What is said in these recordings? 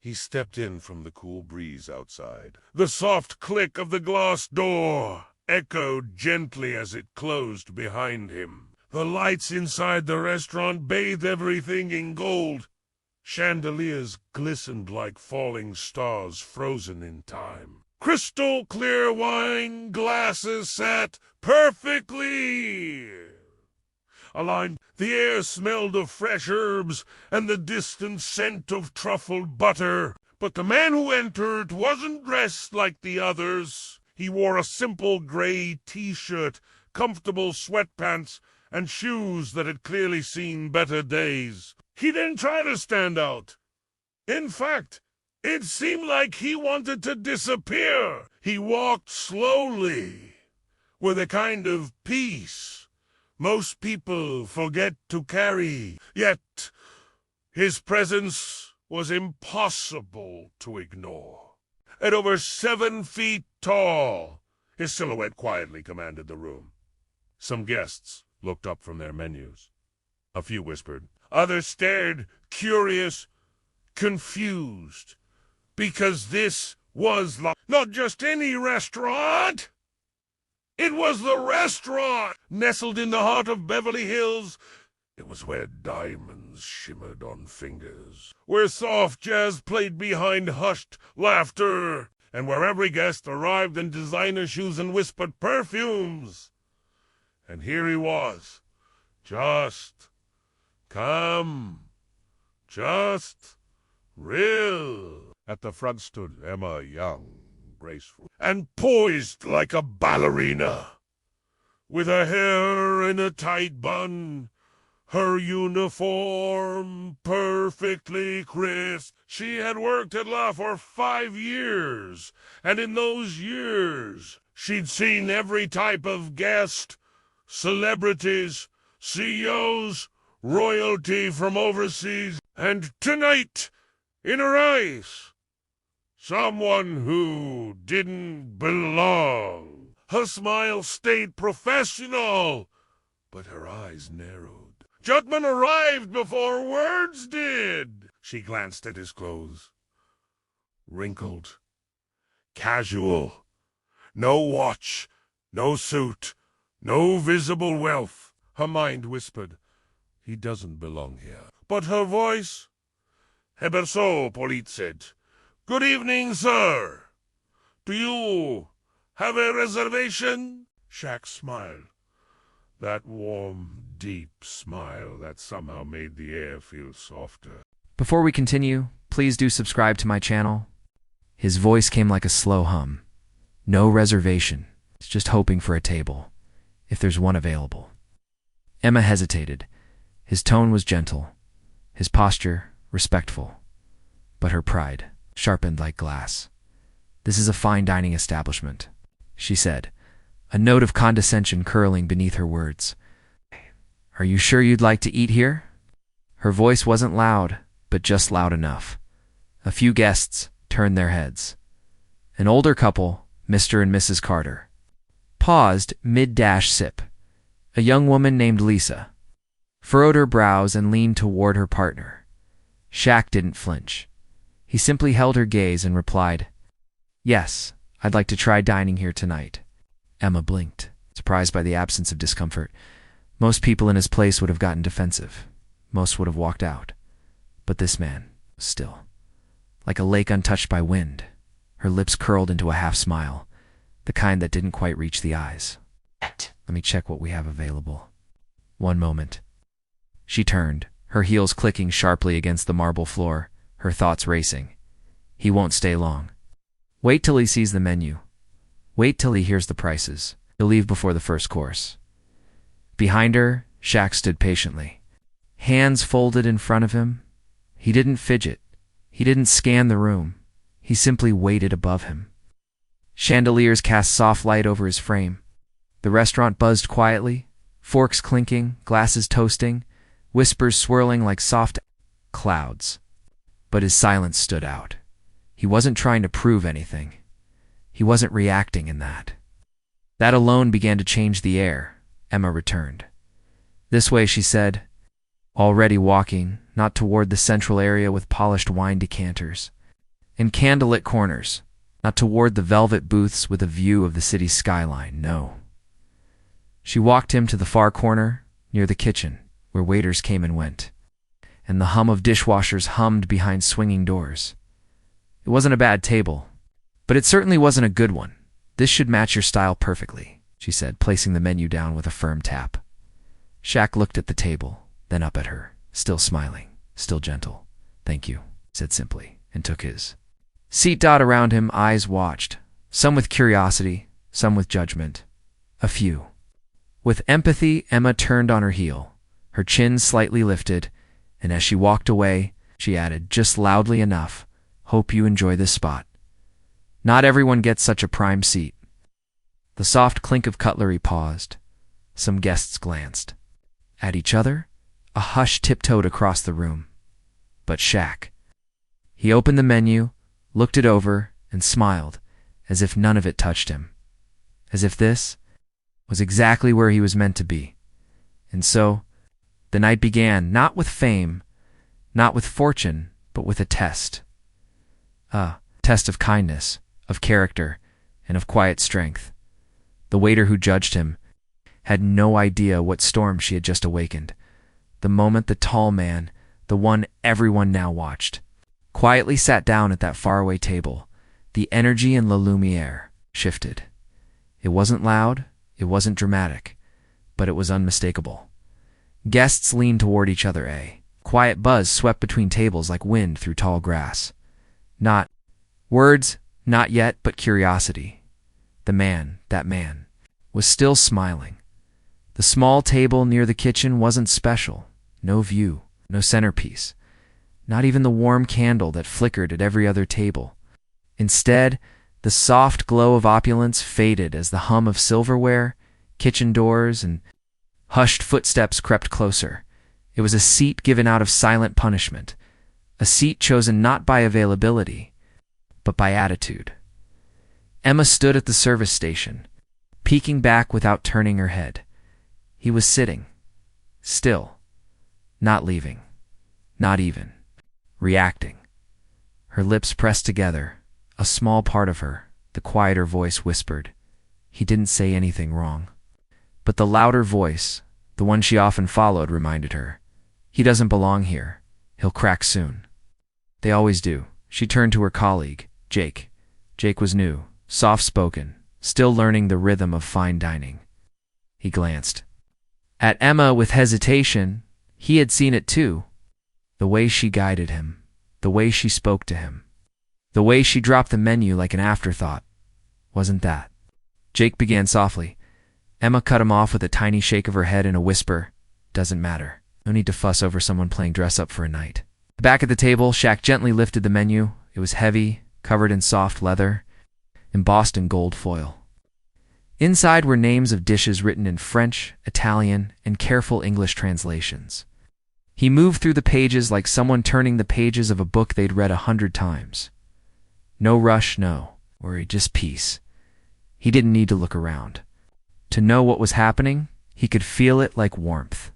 He stepped in from the cool breeze outside. The soft click of the glass door echoed gently as it closed behind him. The lights inside the restaurant bathed everything in gold. Chandeliers glistened like falling stars frozen in time. Crystal clear wine glasses sat perfectly aligned. The air smelled of fresh herbs and the distant scent of truffled butter. But the man who entered wasn't dressed like the others. He wore a simple gray t-shirt, comfortable sweatpants, and shoes that had clearly seen better days. He didn't try to stand out. In fact, it seemed like he wanted to disappear. He walked slowly, with a kind of peace most people forget to carry. Yet, his presence was impossible to ignore. At over 7 feet tall, his silhouette quietly commanded the room. Some guests looked up from their menus. A few whispered. Others stared, curious, confused, because this was not just any restaurant. It was the restaurant, nestled in the heart of Beverly Hills. It was where diamonds shimmered on fingers, where soft jazz played behind hushed laughter, and where every guest arrived in designer shoes and whispered perfumes. And here he was, just real. At the front stood Emma, young, graceful, and poised like a ballerina, with her hair in a tight bun, her uniform perfectly crisp. She had worked at La for 5 years, and in those years she'd seen every type of guest, celebrities, CEOs, royalty from overseas, and tonight, in her eyes, someone who didn't belong. Her smile stayed professional, but her eyes narrowed. Jutman arrived before words did. She glanced at his clothes. Wrinkled, casual, no watch, no suit, no visible wealth. Her mind whispered, he doesn't belong here. But her voice, Eberso, Polit said. Good evening, sir. Do you have a reservation? Shaq smiled. That warm, deep smile that somehow made the air feel softer. Before we continue, please do subscribe to my channel. His voice came like a slow hum. No reservation. It's just hoping for a table, if there's one available. Emma hesitated. His tone was gentle, his posture respectful, but her pride sharpened like glass. This is a fine dining establishment, she said, a note of condescension curling beneath her words. Are you sure you'd like to eat here? Her voice wasn't loud, but just loud enough. A few guests turned their heads. An older couple, Mr. and Mrs. Carter, paused mid-sip. A young woman named Lisa furrowed her brows and leaned toward her partner. Shaq didn't flinch. He simply held her gaze and replied, Yes, I'd like to try dining here tonight. Emma blinked, surprised by the absence of discomfort. Most people in his place would have gotten defensive. Most would have walked out. But this man was still, like a lake untouched by wind. Her lips curled into a half-smile, the kind that didn't quite reach the eyes. Let me check what we have available. One moment. She turned, her heels clicking sharply against the marble floor, her thoughts racing. He won't stay long. Wait till he sees the menu. Wait till he hears the prices. He'll leave before the first course. Behind her, Shaq stood patiently, hands folded in front of him. He didn't fidget. He didn't scan the room. He simply waited above him. Chandeliers cast soft light over his frame. The restaurant buzzed quietly, forks clinking, glasses toasting, whispers swirling like soft clouds. But his silence stood out. He wasn't trying to prove anything. He wasn't reacting in that. That alone began to change the air. Emma returned. This way, she said, already walking, not toward the central area with polished wine decanters, and candlelit corners, not toward the velvet booths with a view of the city's skyline, no. She walked him to the far corner, near the kitchen, where waiters came and went, and the hum of dishwashers hummed behind swinging doors. It wasn't a bad table, but it certainly wasn't a good one. This should match your style perfectly, she said, placing the menu down with a firm tap. Shaq looked at the table, then up at her, still smiling, still gentle. Thank you, said simply, and took his seat. Around him, eyes watched, some with curiosity, some with judgment, a few. With empathy, Emma turned on her heel, her chin slightly lifted, and as she walked away, she added, just loudly enough, hope you enjoy this spot. Not everyone gets such a prime seat. The soft clink of cutlery paused. Some guests glanced at each other. A hush tiptoed across the room. But Shaq. He opened the menu, looked it over, and smiled, as if none of it touched him. As if this was exactly where he was meant to be. And so, the night began, not with fame, not with fortune, but with a test. A test of kindness, of character, and of quiet strength. The waiter who judged him had no idea what storm she had just awakened. The moment the tall man, the one everyone now watched, quietly sat down at that faraway table, the energy in La Lumiere shifted. It wasn't loud, it wasn't dramatic, but it was unmistakable. Guests leaned toward each other, a quiet buzz swept between tables like wind through tall grass. Not words, not yet, but curiosity. The man, that man, was still smiling. The small table near the kitchen wasn't special. No view, no centerpiece, not even the warm candle that flickered at every other table. Instead, the soft glow of opulence faded as the hum of silverware, kitchen doors, and hushed footsteps crept closer. It was a seat given out of silent punishment, a seat chosen not by availability, but by attitude. Emma stood at the service station, peeking back without turning her head. He was sitting, still, not leaving, not even reacting. Her lips pressed together. A small part of her, the quieter voice, whispered, he didn't say anything wrong. But the louder voice, the one she often followed, reminded her, he doesn't belong here. He'll crack soon. They always do. She turned to her colleague, Jake. Jake was new, soft-spoken, still learning the rhythm of fine dining. He glanced at Emma with hesitation. He had seen it too. The way she guided him, the way she spoke to him, the way she dropped the menu like an afterthought. Wasn't that? Jake began softly. Emma cut him off with a tiny shake of her head and a whisper, doesn't matter. No need to fuss over someone playing dress-up for a night. Back at the table, Shaq gently lifted the menu. It was heavy, covered in soft leather, embossed in gold foil. Inside were names of dishes written in French, Italian, and careful English translations. He moved through the pages like someone turning the pages of a book they'd read 100 times. No rush, no worry, just peace. He didn't need to look around. To know what was happening, he could feel it like warmth.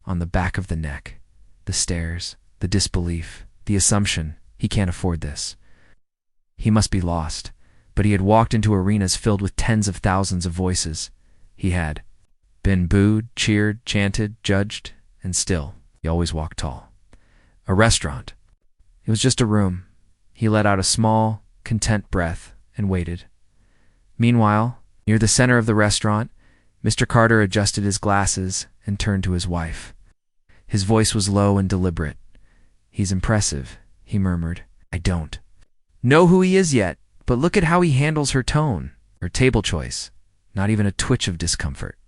On the back of the neck, the stares, the disbelief, the assumption, he can't afford this. He must be lost. But he had walked into arenas filled with tens of thousands of voices. He had been booed, cheered, chanted, judged, and still, he always walked tall. A restaurant. It was just a room. He let out a small, content breath and waited. Meanwhile, near the center of the restaurant, Mr. Carter adjusted his glasses and turned to his wife. His voice was low and deliberate. He's impressive, he murmured. I don't know who he is yet. But look at how he handles her tone, her table choice, not even a twitch of discomfort.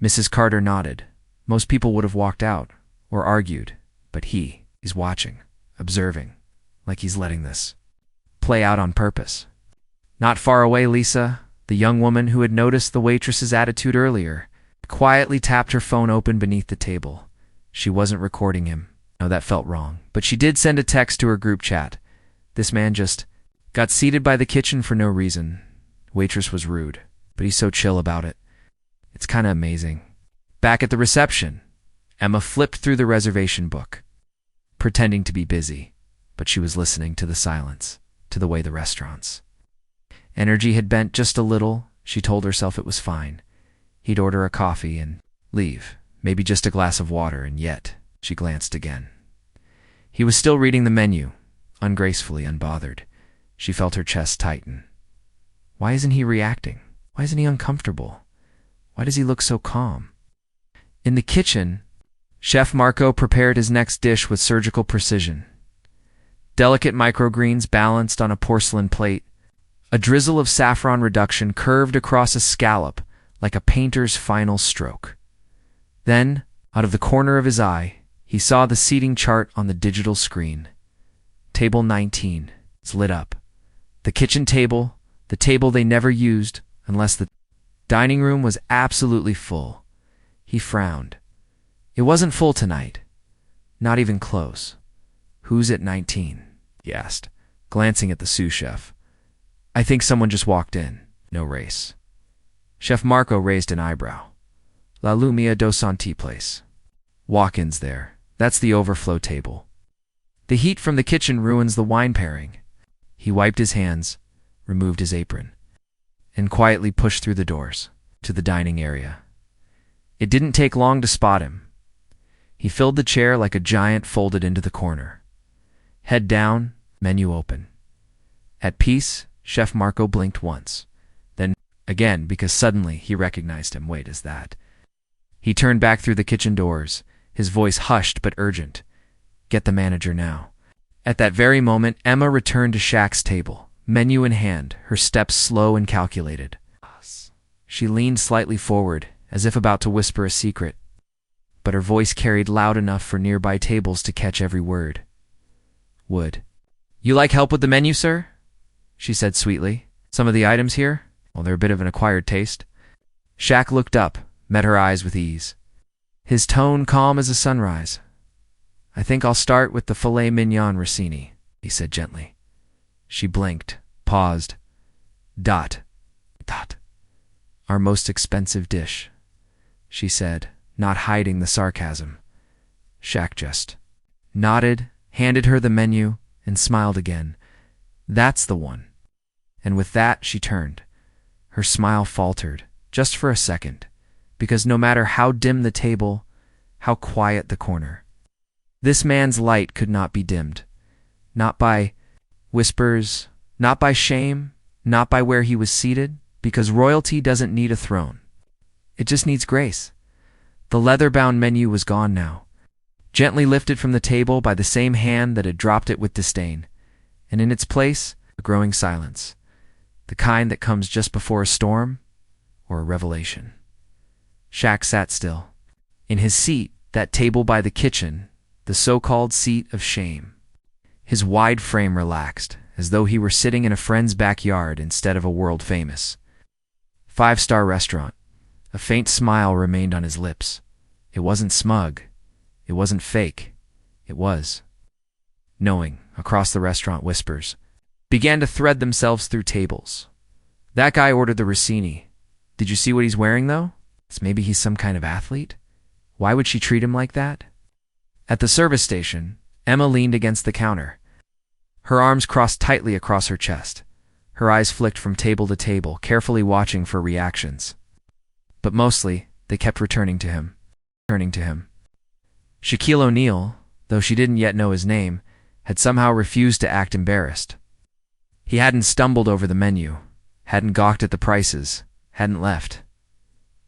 Mrs. Carter nodded. Most people would have walked out or argued, but he's watching, observing, like he's letting this play out on purpose. Not far away, Lisa, the young woman who had noticed the waitress's attitude earlier, quietly tapped her phone open beneath the table. She wasn't recording him. No, that felt wrong. But she did send a text to her group chat. This man just got seated by the kitchen for no reason. Waitress was rude, but he's so chill about it. It's kind of amazing. Back at the reception, Emma flipped through the reservation book, pretending to be busy, but she was listening to the silence. to the way the restaurant's energy had bent just a little. She told herself it was fine. He'd order a coffee and leave, maybe just a glass of water, and yet she glanced again. He was still reading the menu, ungracefully, unbothered. She felt her chest tighten. Why isn't he reacting? Why isn't he uncomfortable? Why does he look so calm? In the kitchen, Chef Marco prepared his next dish with surgical precision. Delicate microgreens balanced on a porcelain plate, a drizzle of saffron reduction curved across a scallop like a painter's final stroke. Then, out of the corner of his eye, he saw the seating chart on the digital screen. Table 19 is lit up. The kitchen table, the table they never used unless the dining room was absolutely full. He frowned. It wasn't full tonight. Not even close. Who's at 19? He asked, glancing at the sous chef. I think someone just walked in. No race. Chef Marco raised an eyebrow. La Lumia do Santi place. Walk-ins there. That's the overflow table. The heat from the kitchen ruins the wine pairing. He wiped his hands, removed his apron, and quietly pushed through the doors to the dining area. It didn't take long to spot him. He filled the chair like a giant folded into the corner. Head down, menu open. At peace, Chef Marco blinked once, then again because suddenly he recognized him. Wait, is that? He turned back through the kitchen doors, his voice hushed but urgent. Get the manager now. At that very moment, Emma returned to Shaq's table, menu in hand, her steps slow and calculated. She leaned slightly forward, as if about to whisper a secret, but her voice carried loud enough for nearby tables to catch every word. Would. You like help with the menu, sir? She said sweetly. Some of the items here? Well, they're a bit of an acquired taste. Shaq looked up, met her eyes with ease. His tone calm as a sunrise. I think I'll start with the filet mignon Rossini, he said gently. She blinked, paused. Dot. Our most expensive dish, she said, not hiding the sarcasm. Shaq just nodded, handed her the menu, and smiled again. That's the one. And with that, she turned. Her smile faltered, just for a second, because no matter how dim the table, how quiet the corner, this man's light could not be dimmed. Not by whispers, not by shame, not by where he was seated, because royalty doesn't need a throne. It just needs grace. The leather-bound menu was gone now, gently lifted from the table by the same hand that had dropped it with disdain, and in its place, a growing silence, the kind that comes just before a storm or a revelation. Shaq sat still. In his seat, that table by the kitchen, the so-called seat of shame. His wide frame relaxed, as though he were sitting in a friend's backyard instead of a world-famous five-star restaurant. A faint smile remained on his lips. It wasn't smug. It wasn't fake. It was. Knowing, across the restaurant, whispers began to thread themselves through tables. That guy ordered the Rossini. Did you see what he's wearing, though? Maybe he's some kind of athlete? Why would she treat him like that? At the service station, Emma leaned against the counter. Her arms crossed tightly across her chest. Her eyes flicked from table to table, carefully watching for reactions. But mostly, they kept returning to him. Shaquille O'Neal, though she didn't yet know his name, had somehow refused to act embarrassed. He hadn't stumbled over the menu, hadn't gawked at the prices, hadn't left.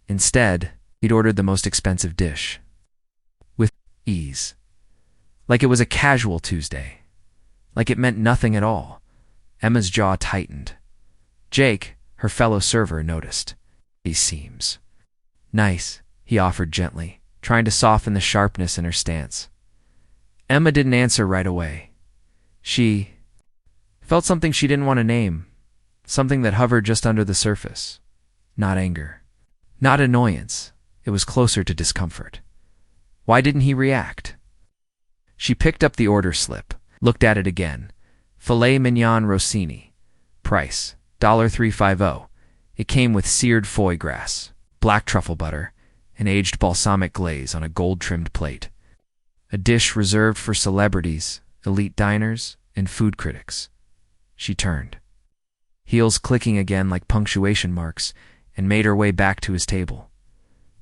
Instead, he'd ordered the most expensive dish. With ease. Like it was a casual Tuesday. Like it meant nothing at all. Emma's jaw tightened. Jake, her fellow server, noticed. He seems nice, he offered gently, trying to soften the sharpness in her stance. Emma didn't answer right away. She felt something she didn't want to name, something that hovered just under the surface. Not anger. Not annoyance. It was closer to discomfort. Why didn't he react? She picked up the order slip, looked at it again. Filet mignon Rossini. Price, $3.50. It came with seared foie gras, black truffle butter, and aged balsamic glaze on a gold-trimmed plate. A dish reserved for celebrities, elite diners, and food critics. She turned, heels clicking again like punctuation marks, and made her way back to his table.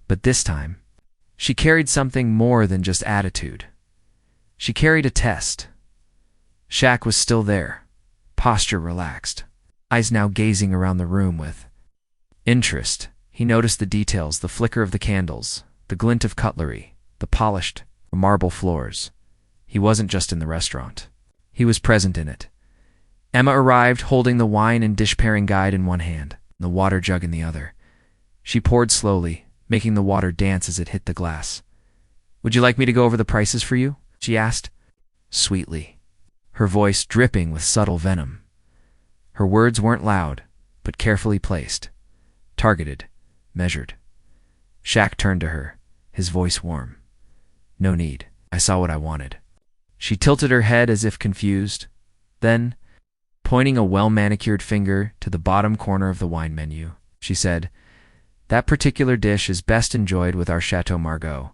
But this time, she carried something more than just attitude. She carried a test. Shaq was still there, posture relaxed, eyes now gazing around the room with interest. He noticed the details, the flicker of the candles, the glint of cutlery, the polished marble floors. He wasn't just in the restaurant. He was present in it. Emma arrived holding the wine and dish-pairing guide in one hand, the water jug in the other. She poured slowly, making the water dance as it hit the glass. "Would you like me to go over the prices for you?" she asked, sweetly, her voice dripping with subtle venom. Her words weren't loud, but carefully placed, targeted, measured. Shaq turned to her, his voice warm. "No need. I saw what I wanted." She tilted her head as if confused. Then, pointing a well-manicured finger to the bottom corner of the wine menu, she said, "That particular dish is best enjoyed with our Chateau Margaux.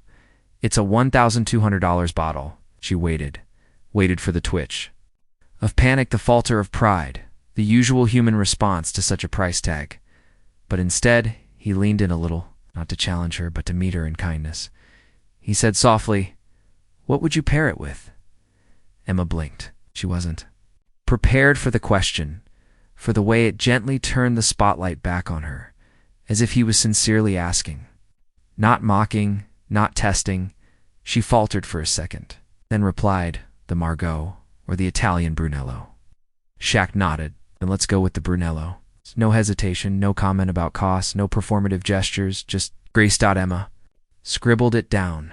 It's a $1,200 bottle." She waited for the twitch. Of panic, the falter of pride, the usual human response to such a price tag. But instead, he leaned in a little, not to challenge her, but to meet her in kindness. He said softly, "What would you pair it with?" Emma blinked. She wasn't prepared for the question, for the way it gently turned the spotlight back on her, as if he was sincerely asking. Not mocking, not testing. She faltered for a second, then replied, "The Margaux, or the Italian Brunello." Shaq nodded. "Then let's go with the Brunello." No hesitation, no comment about cost, no performative gestures, just Grace. Emma scribbled it down.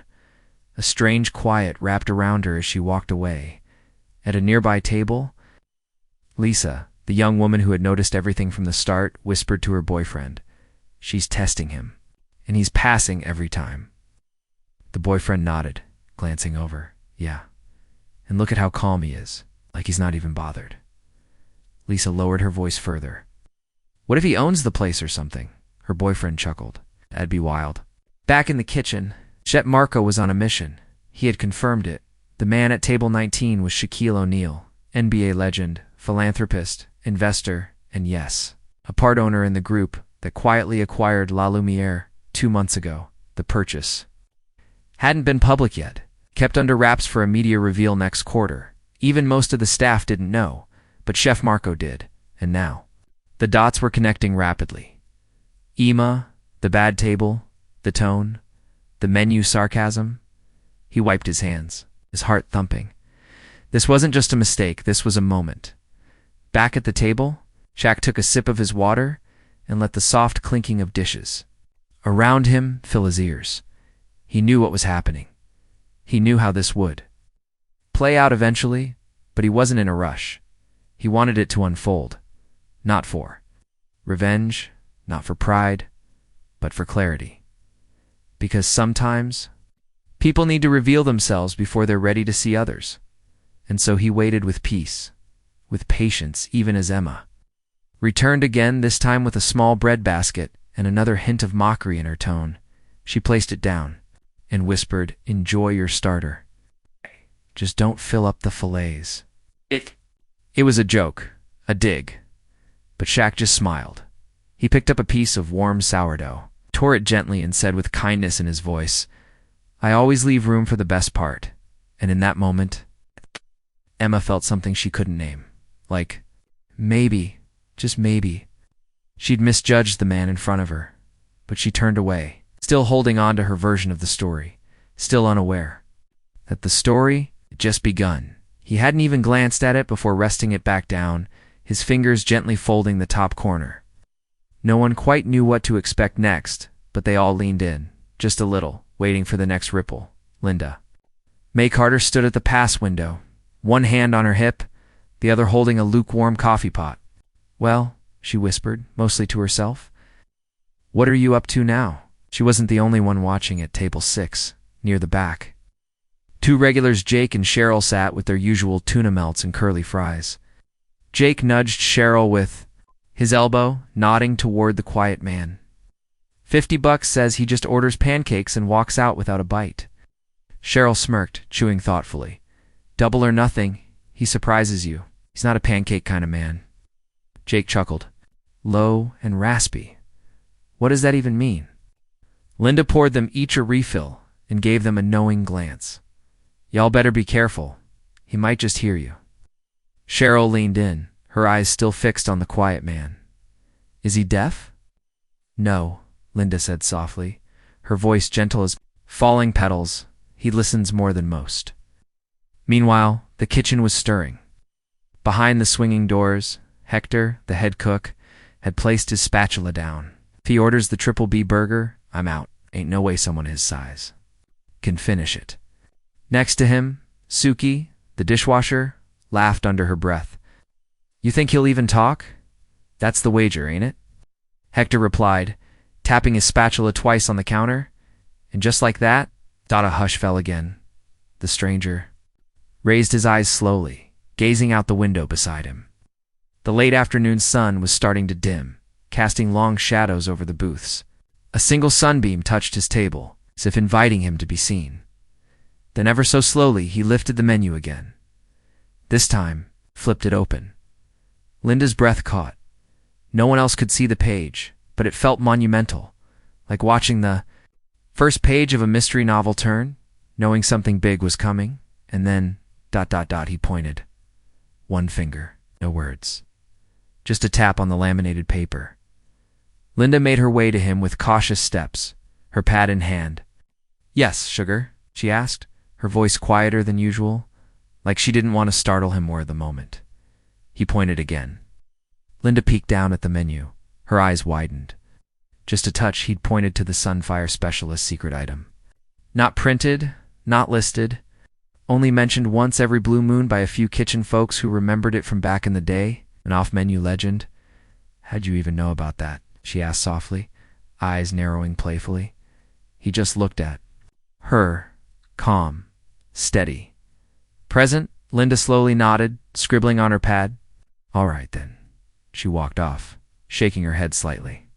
A strange quiet wrapped around her as she walked away. At a nearby table, Lisa, the young woman who had noticed everything from the start, whispered to her boyfriend, "She's testing him, and he's passing every time." The boyfriend nodded, glancing over. "Yeah. And look at how calm he is, like he's not even bothered." Lisa lowered her voice further. "What if he owns the place or something?" Her boyfriend chuckled. "That'd be wild." Back in the kitchen, Chef Marco was on a mission. He had confirmed it. The man at table 19 was Shaquille O'Neal, NBA legend, philanthropist, investor, and yes, a part owner in the group that quietly acquired La Lumiere 2 months ago. The purchase hadn't been public yet, kept under wraps for a media reveal next quarter. Even most of the staff didn't know, but Chef Marco did, and now the dots were connecting rapidly. Emma, the bad table, the tone, the menu sarcasm. He wiped his hands, his heart thumping. This wasn't just a mistake, this was a moment. Back at the table, Shaq took a sip of his water and let the soft clinking of dishes around him fill his ears. He knew what was happening. He knew how this would play out eventually, but he wasn't in a rush. He wanted it to unfold, not for revenge, not for pride, but for clarity. Because sometimes people need to reveal themselves before they're ready to see others. And so he waited with peace, with patience, even as Emma returned again, this time with a small bread basket and another hint of mockery in her tone. She placed it down and whispered, "Enjoy your starter. Just don't fill up the fillets." It was a joke, a dig, but Shaq just smiled. He picked up a piece of warm sourdough, tore it gently, and said with kindness in his voice, "I always leave room for the best part." And in that moment, Emma felt something she couldn't name. Like, maybe, just maybe, she'd misjudged the man in front of her. But she turned away, still holding on to her version of the story, still unaware that the story had just begun. He hadn't even glanced at it before resting it back down, his fingers gently folding the top corner. No one quite knew what to expect next, but they all leaned in, just a little, waiting for the next ripple. Linda May Carter stood at the pass window, one hand on her hip, the other holding a lukewarm coffee pot. "Well," she whispered, mostly to herself, "what are you up to now?" She wasn't the only one watching at table 6, near the back. 2 regulars, Jake and Cheryl, sat with their usual tuna melts and curly fries. Jake nudged Cheryl with his elbow, nodding toward the quiet man. $50 says he just orders pancakes and walks out without a bite. Cheryl smirked, chewing thoughtfully. "Double or nothing. He surprises you. He's not a pancake kind of man. Jake chuckled. Low and raspy. What does that even mean? Linda poured them each a refill and gave them a knowing glance. Y'all better be careful. He might just hear you. Cheryl leaned in, her eyes still fixed on the quiet man. Is he deaf? No, Linda said softly, her voice gentle as falling petals. He listens more than most. Meanwhile, the kitchen was stirring. Behind the swinging doors, Hector, the head cook, had placed his spatula down. If he orders the Triple B burger, I'm out. Ain't no way someone his size can finish it. Next to him, Suki, the dishwasher, laughed under her breath. You think he'll even talk? That's the wager, ain't it? Hector replied, tapping his spatula twice on the counter, and just like that, a hush fell again. The stranger raised his eyes slowly, gazing out the window beside him. The late afternoon sun was starting to dim, casting long shadows over the booths. A single sunbeam touched his table, as if inviting him to be seen. Then ever so slowly he lifted the menu again. This time, flipped it open. Linda's breath caught. No one else could see the page, but it felt monumental, like watching the first page of a mystery novel turn, knowing something big was coming, and then, he pointed. One finger, no words. Just a tap on the laminated paper. Linda made her way to him with cautious steps, her pad in hand. Yes, sugar, she asked, her voice quieter than usual, like she didn't want to startle him more at the moment. He pointed again. Linda peeked down at the menu, her eyes widened. Just a touch, he'd pointed to the Sunfire Specialist secret item. Not printed, not listed, only mentioned once every blue moon by a few kitchen folks who remembered it from back in the day, an off-menu legend. How'd you even know about that? She asked softly, eyes narrowing playfully. He just looked at her, calm, steady. Present, Linda slowly nodded, scribbling on her pad. All right, then. She walked off, shaking her head slightly.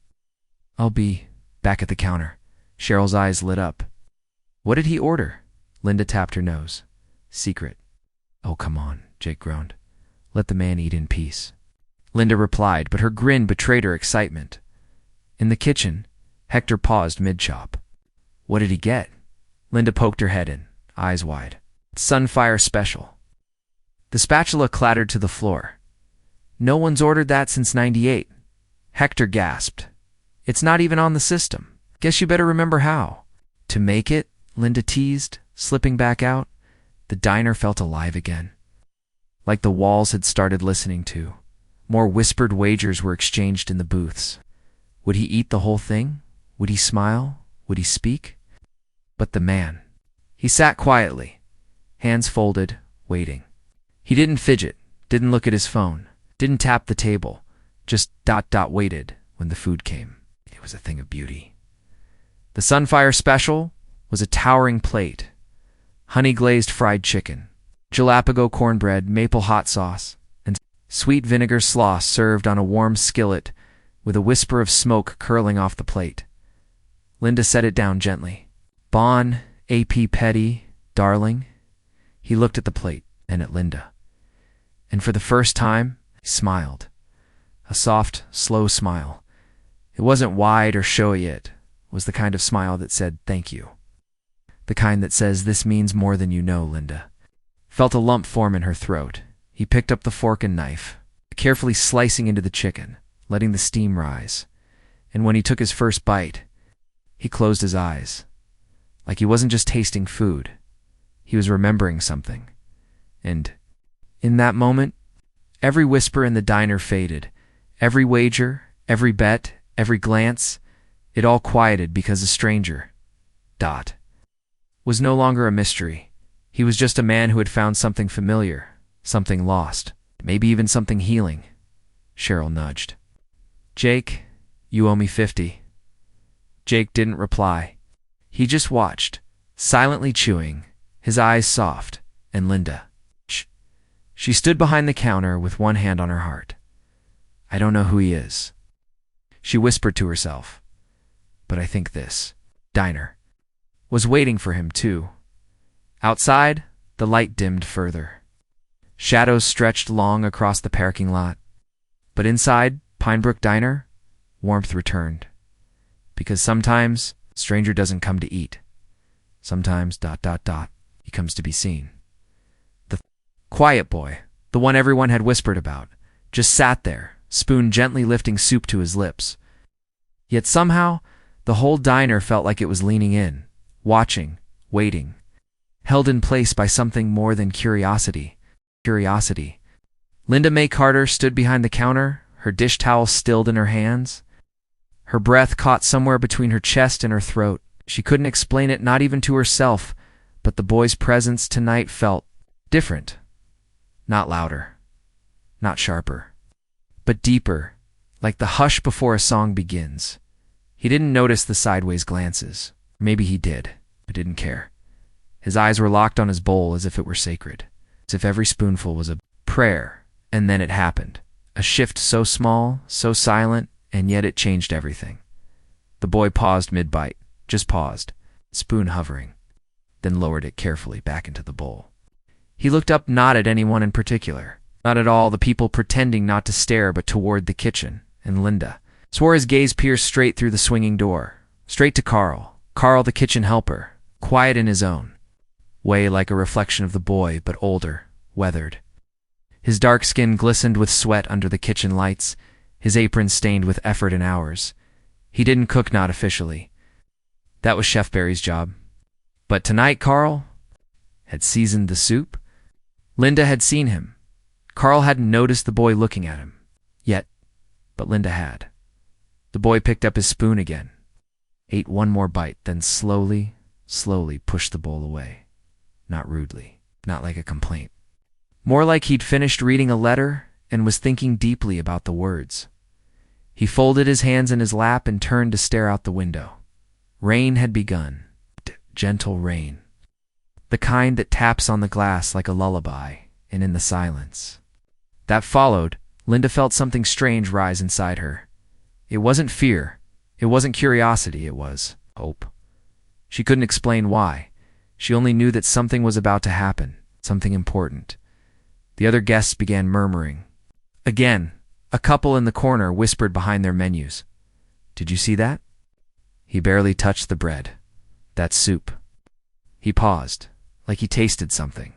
I'll be back at the counter. Cheryl's eyes lit up. What did he order? Linda tapped her nose. Secret. Oh, come on, Jake groaned. Let the man eat in peace. Linda replied, but her grin betrayed her excitement. In the kitchen, Hector paused mid-chop. What did he get? Linda poked her head in, eyes wide. Sunfire Special. The spatula clattered to the floor. No one's ordered that since '98. Hector gasped. It's not even on the system. Guess you better remember how. To make it, Linda teased, slipping back out. The diner felt alive again. Like the walls had started listening to. More whispered wagers were exchanged in the booths. Would he eat the whole thing? Would he smile? Would he speak? But the man. He sat quietly, hands folded, waiting. He didn't fidget, didn't look at his phone, didn't tap the table, just waited when the food came. It was a thing of beauty. The Sunfire Special was a towering plate. Honey-glazed fried chicken, Jalapeño cornbread, maple hot sauce, and sweet vinegar sauce served on a warm skillet with a whisper of smoke curling off the plate. Linda set it down gently. Bon appétit, darling. He looked at the plate and at Linda. And for the first time, he smiled. A soft, slow smile. It wasn't wide or showy, it was the kind of smile that said, thank you. The kind that says, this means more than you know, Linda. Felt a lump form in her throat. He picked up the fork and knife, carefully slicing into the chicken, letting the steam rise. And when he took his first bite, he closed his eyes. Like he wasn't just tasting food. He was remembering something. And in that moment, every whisper in the diner faded. Every wager, every bet, every glance, it all quieted because the stranger, was no longer a mystery. He was just a man who had found something familiar, something lost, maybe even something healing. Cheryl nudged. Jake, you owe me 50. Jake didn't reply. He just watched, silently chewing, his eyes soft, and Linda. Shh. She stood behind the counter with one hand on her heart. I don't know who he is. She whispered to herself. But I think this diner was waiting for him, too. Outside, the light dimmed further. Shadows stretched long across the parking lot. But inside Pinebrook Diner, warmth returned. Because sometimes stranger doesn't come to eat. Sometimes ... he comes to be seen. The quiet boy, the one everyone had whispered about, just sat there, spoon gently lifting soup to his lips. Yet somehow, the whole diner felt like it was leaning in, watching, waiting, held in place by something more than curiosity. Linda May Carter stood behind the counter, her dish towel stilled in her hands. Her breath caught somewhere between her chest and her throat. She couldn't explain it, not even to herself, but the boy's presence tonight felt different. Not louder, not sharper, but deeper, like the hush before a song begins. He didn't notice the sideways glances. Maybe he did, but didn't care. His eyes were locked on his bowl as if it were sacred, as if every spoonful was a prayer. And then it happened. A shift so small, so silent, and yet it changed everything. The boy paused mid-bite, just paused, spoon hovering, then lowered it carefully back into the bowl. He looked up not at anyone in particular, not at all the people pretending not to stare but toward the kitchen, and Linda. Swore his gaze pierced straight through the swinging door, straight to Carl the kitchen helper, quiet in his own way, like a reflection of the boy, but older, weathered. His dark skin glistened with sweat under the kitchen lights, his apron stained with effort and hours. He didn't cook, not officially. That was Chef Barry's job. But tonight Carl had seasoned the soup. Linda had seen him. Carl hadn't noticed the boy looking at him yet, but Linda had. The boy picked up his spoon again, ate one more bite, then slowly pushed the bowl away. Not rudely, not like a complaint. More like he'd finished reading a letter and was thinking deeply about the words. He folded his hands in his lap and turned to stare out the window. Rain had begun, gentle rain. The kind that taps on the glass like a lullaby, and in the silence that followed, Linda felt something strange rise inside her. It wasn't fear, it wasn't curiosity, it was hope. She couldn't explain why. She only knew that something was about to happen, something important. The other guests began murmuring. Again, a couple in the corner whispered behind their menus. "Did you see that?" He barely touched the bread. "That's soup." He paused, like he tasted something.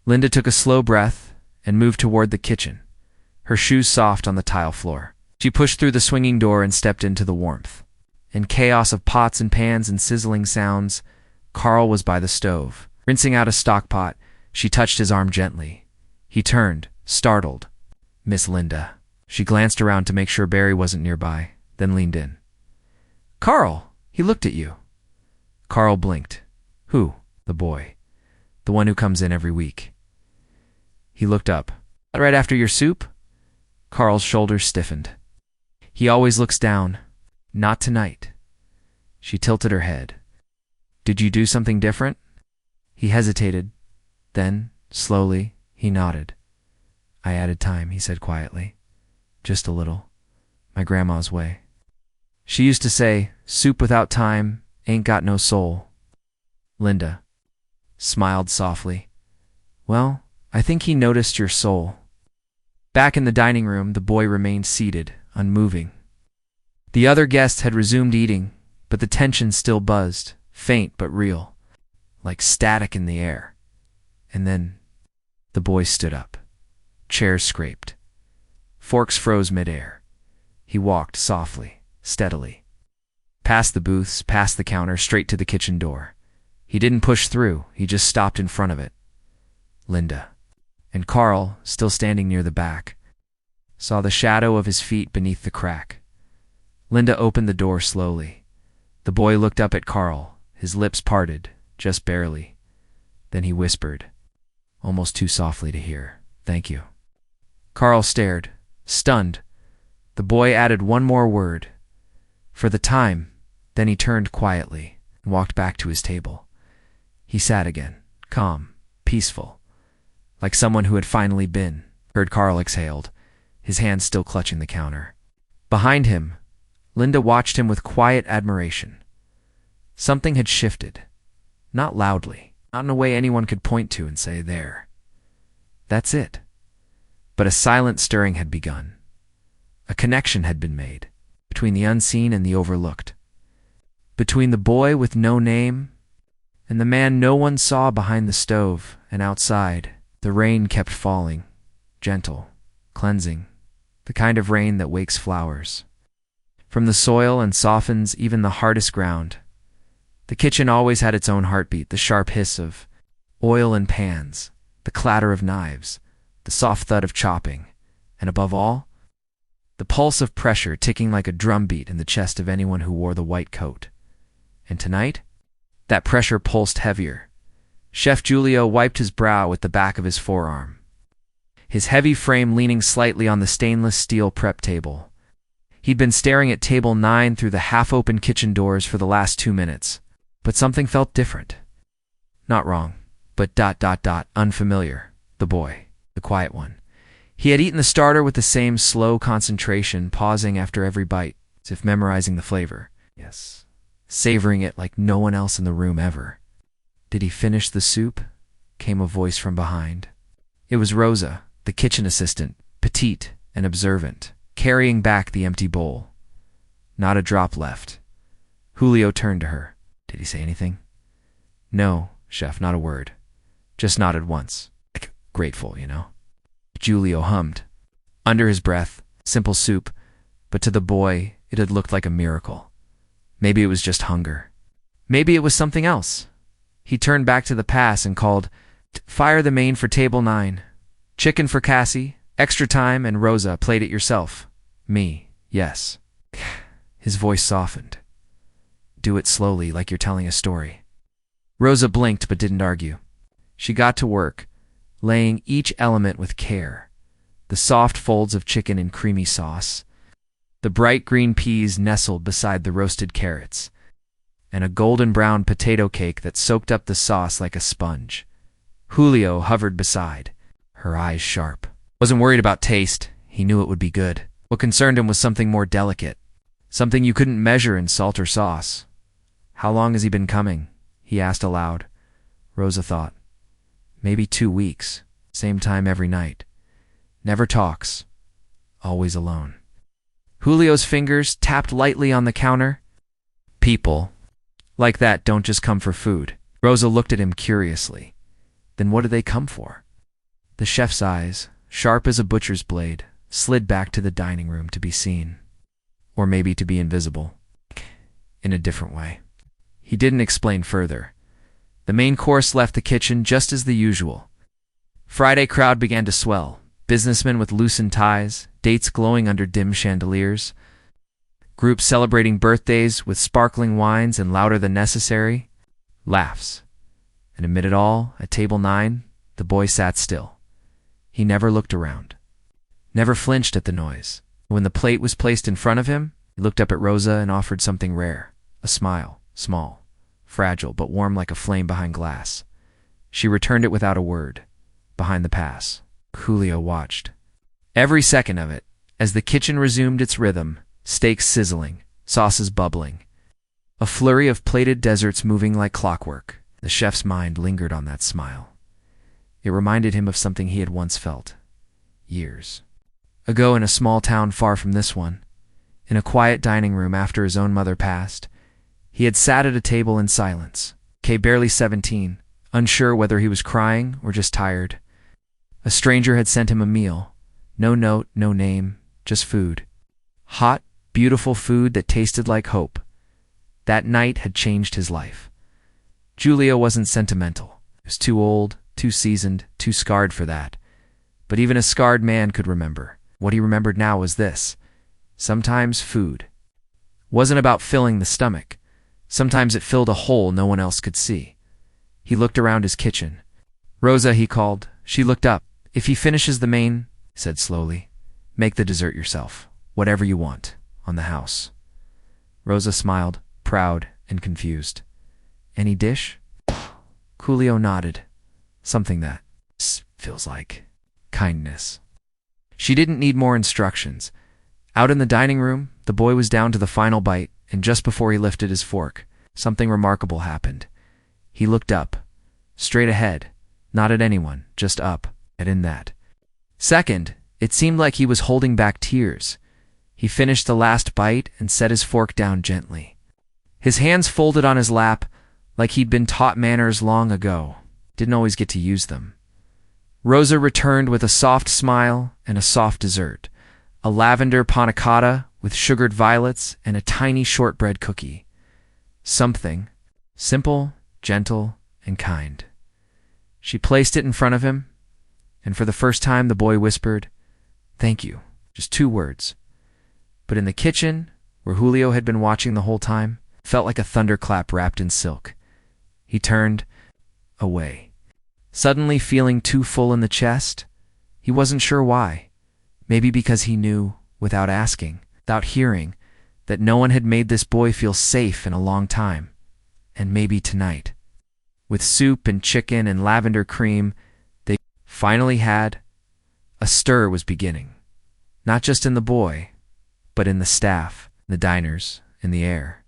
Linda took a slow breath and moved toward the kitchen, her shoes soft on the tile floor. She pushed through the swinging door and stepped into the warmth. In chaos of pots and pans and sizzling sounds, Carl was by the stove, rinsing out a stock pot. She touched his arm gently. He turned, startled. "Miss Linda." She glanced around to make sure Barry wasn't nearby, then leaned in. "Carl, he looked at you." Carl blinked. "Who?" "The boy. The one who comes in every week." He looked up. "Right after your soup?" Carl's shoulders stiffened. "He always looks down. Not tonight." She tilted her head. "Did you do something different?" He hesitated. Then, slowly, he nodded. "I added time," he said quietly. "Just a little. My grandma's way. She used to say, 'Soup without thyme ain't got no soul.'" Linda smiled softly. "Well, I think he noticed your soul." Back in the dining room, the boy remained seated, unmoving. The other guests had resumed eating, but the tension still buzzed, faint but real, like static in the air. And then the boy stood up. Chairs scraped. Forks froze midair. He walked softly, steadily. Past the booths, past the counter, straight to the kitchen door. He didn't push through, he just stopped in front of it. Linda, and Carl, still standing near the back, saw the shadow of his feet beneath the crack. Linda opened the door slowly. The boy looked up at Carl, his lips parted, just barely. Then he whispered, almost too softly to hear, "Thank you." Carl stared, stunned. The boy added one more word. "For the time," then he turned quietly and walked back to his table. He sat again, calm, peaceful, like someone who had finally been. Heard Carl exhaled, his hand still clutching the counter. Behind him, Linda watched him with quiet admiration. Something had shifted, not loudly, not in a way anyone could point to and say, "There. That's it." But a silent stirring had begun. A connection had been made between the unseen and the overlooked, between the boy with no name and the man no one saw behind the stove. And outside, the rain kept falling, gentle, cleansing, the kind of rain that wakes flowers from the soil and softens even the hardest ground. The kitchen always had its own heartbeat, the sharp hiss of oil in pans, the clatter of knives, the soft thud of chopping, and above all, the pulse of pressure ticking like a drumbeat in the chest of anyone who wore the white coat. And tonight, that pressure pulsed heavier. Chef Julio wiped his brow with the back of his forearm, his heavy frame leaning slightly on the stainless steel prep table. He'd been staring at table 9 through the half-open kitchen doors for the last 2 minutes, but something felt different. Not wrong, but unfamiliar. The boy, the quiet one. He had eaten the starter with the same slow concentration, pausing after every bite, as if memorizing the flavor. Yes, savoring it like no one else in the room ever. Did he finish the soup? Came a voice from behind. It was Rosa, the kitchen assistant, petite and observant, carrying back the empty bowl. Not a drop left. Julio turned to her. Did he say anything? No, chef, not a word. Just nodded once. Grateful, you know. Julio hummed. Under his breath, simple soup, but to the boy, it had looked like a miracle. Maybe it was just hunger. Maybe it was something else. He turned back to the pass and called, "Fire the main for table 9. Chicken for Cassie, extra time, and Rosa, plate it yourself." Me, yes. His voice softened. Do it slowly, like you're telling a story. Rosa blinked but didn't argue. She got to work, laying each element with care. The soft folds of chicken in creamy sauce, the bright green peas nestled beside the roasted carrots, and a golden brown potato cake that soaked up the sauce like a sponge. Julio hovered beside, her eyes sharp. Wasn't worried about taste. He knew it would be good. What concerned him was something more delicate, something you couldn't measure in salt or sauce. How long has he been coming? He asked aloud. Rosa thought. Maybe 2 weeks, same time every night. Never talks, always alone. Julio's fingers tapped lightly on the counter. People like that don't just come for food. Rosa looked at him curiously. Then what do they come for? The chef's eyes, sharp as a butcher's blade, slid back to the dining room to be seen. Or maybe to be invisible. In a different way. He didn't explain further. The main course left the kitchen just as the usual. Friday crowd began to swell. Businessmen with loosened ties, dates glowing under dim chandeliers, groups celebrating birthdays with sparkling wines and louder than necessary, laughs. And amid it all, at table 9, the boy sat still. He never looked around, never flinched at the noise. When the plate was placed in front of him, he looked up at Rosa and offered something rare, a smile, small, fragile, but warm like a flame behind glass. She returned it without a word, behind the pass. Julio watched. Every second of it, as the kitchen resumed its rhythm, steaks sizzling, sauces bubbling, a flurry of plated desserts moving like clockwork. The chef's mind lingered on that smile. It reminded him of something he had once felt, years ago in a small town far from this one. In a quiet dining room after his own mother passed, he had sat at a table in silence, barely 17, unsure whether he was crying or just tired. A stranger had sent him a meal. No note, no name, just food. Hot, beautiful food that tasted like hope. That night had changed his life. Julio wasn't sentimental. He was too old, too seasoned, too scarred for that. But even a scarred man could remember. What he remembered now was this. Sometimes food wasn't about filling the stomach. Sometimes it filled a hole no one else could see. He looked around his kitchen. Rosa, he called. She looked up. If he finishes the main, he said slowly, make the dessert yourself, whatever you want, on the house. Rosa smiled, proud and confused. Any dish? Julio nodded. Something that feels like kindness. She didn't need more instructions. Out in the dining room, the boy was down to the final bite, and just before he lifted his fork, something remarkable happened. He looked up, straight ahead, not at anyone, just up. And in that second, it seemed like he was holding back tears. He finished the last bite and set his fork down gently. His hands folded on his lap like he'd been taught manners long ago. Didn't always get to use them. Rosa returned with a soft smile and a soft dessert, a lavender panna cotta with sugared violets and a tiny shortbread cookie. Something simple, gentle, and kind. She placed it in front of him, and for the first time the boy whispered, "Thank you," just 2 words. But in the kitchen, where Julio had been watching the whole time, felt like a thunderclap wrapped in silk. He turned away, suddenly feeling too full in the chest. He wasn't sure why. Maybe because he knew, without asking, without hearing, that no one had made this boy feel safe in a long time. And maybe tonight, with soup and chicken and lavender cream they finally had, a stir was beginning. Not just in the boy, but in the staff, the diners, in the air.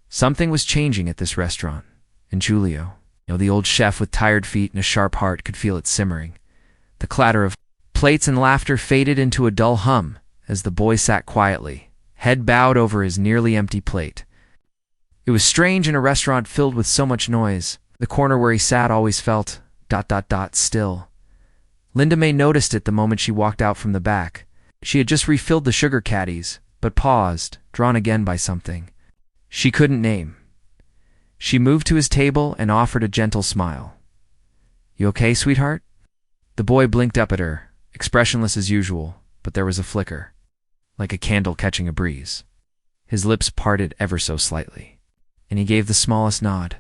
Something was changing at this restaurant, and Julio, the old chef with tired feet and a sharp heart, could feel it simmering. The clatter of plates and laughter faded into a dull hum as the boy sat quietly, head bowed over his nearly empty plate. It was strange in a restaurant filled with so much noise. The corner where he sat always felt ... still. Linda May noticed it the moment she walked out from the back. She had just refilled the sugar caddies, but paused, drawn again by something she couldn't name. She moved to his table and offered a gentle smile. "You okay, sweetheart?" The boy blinked up at her, expressionless as usual, but there was a flicker, like a candle catching a breeze. His lips parted ever so slightly, and he gave the smallest nod.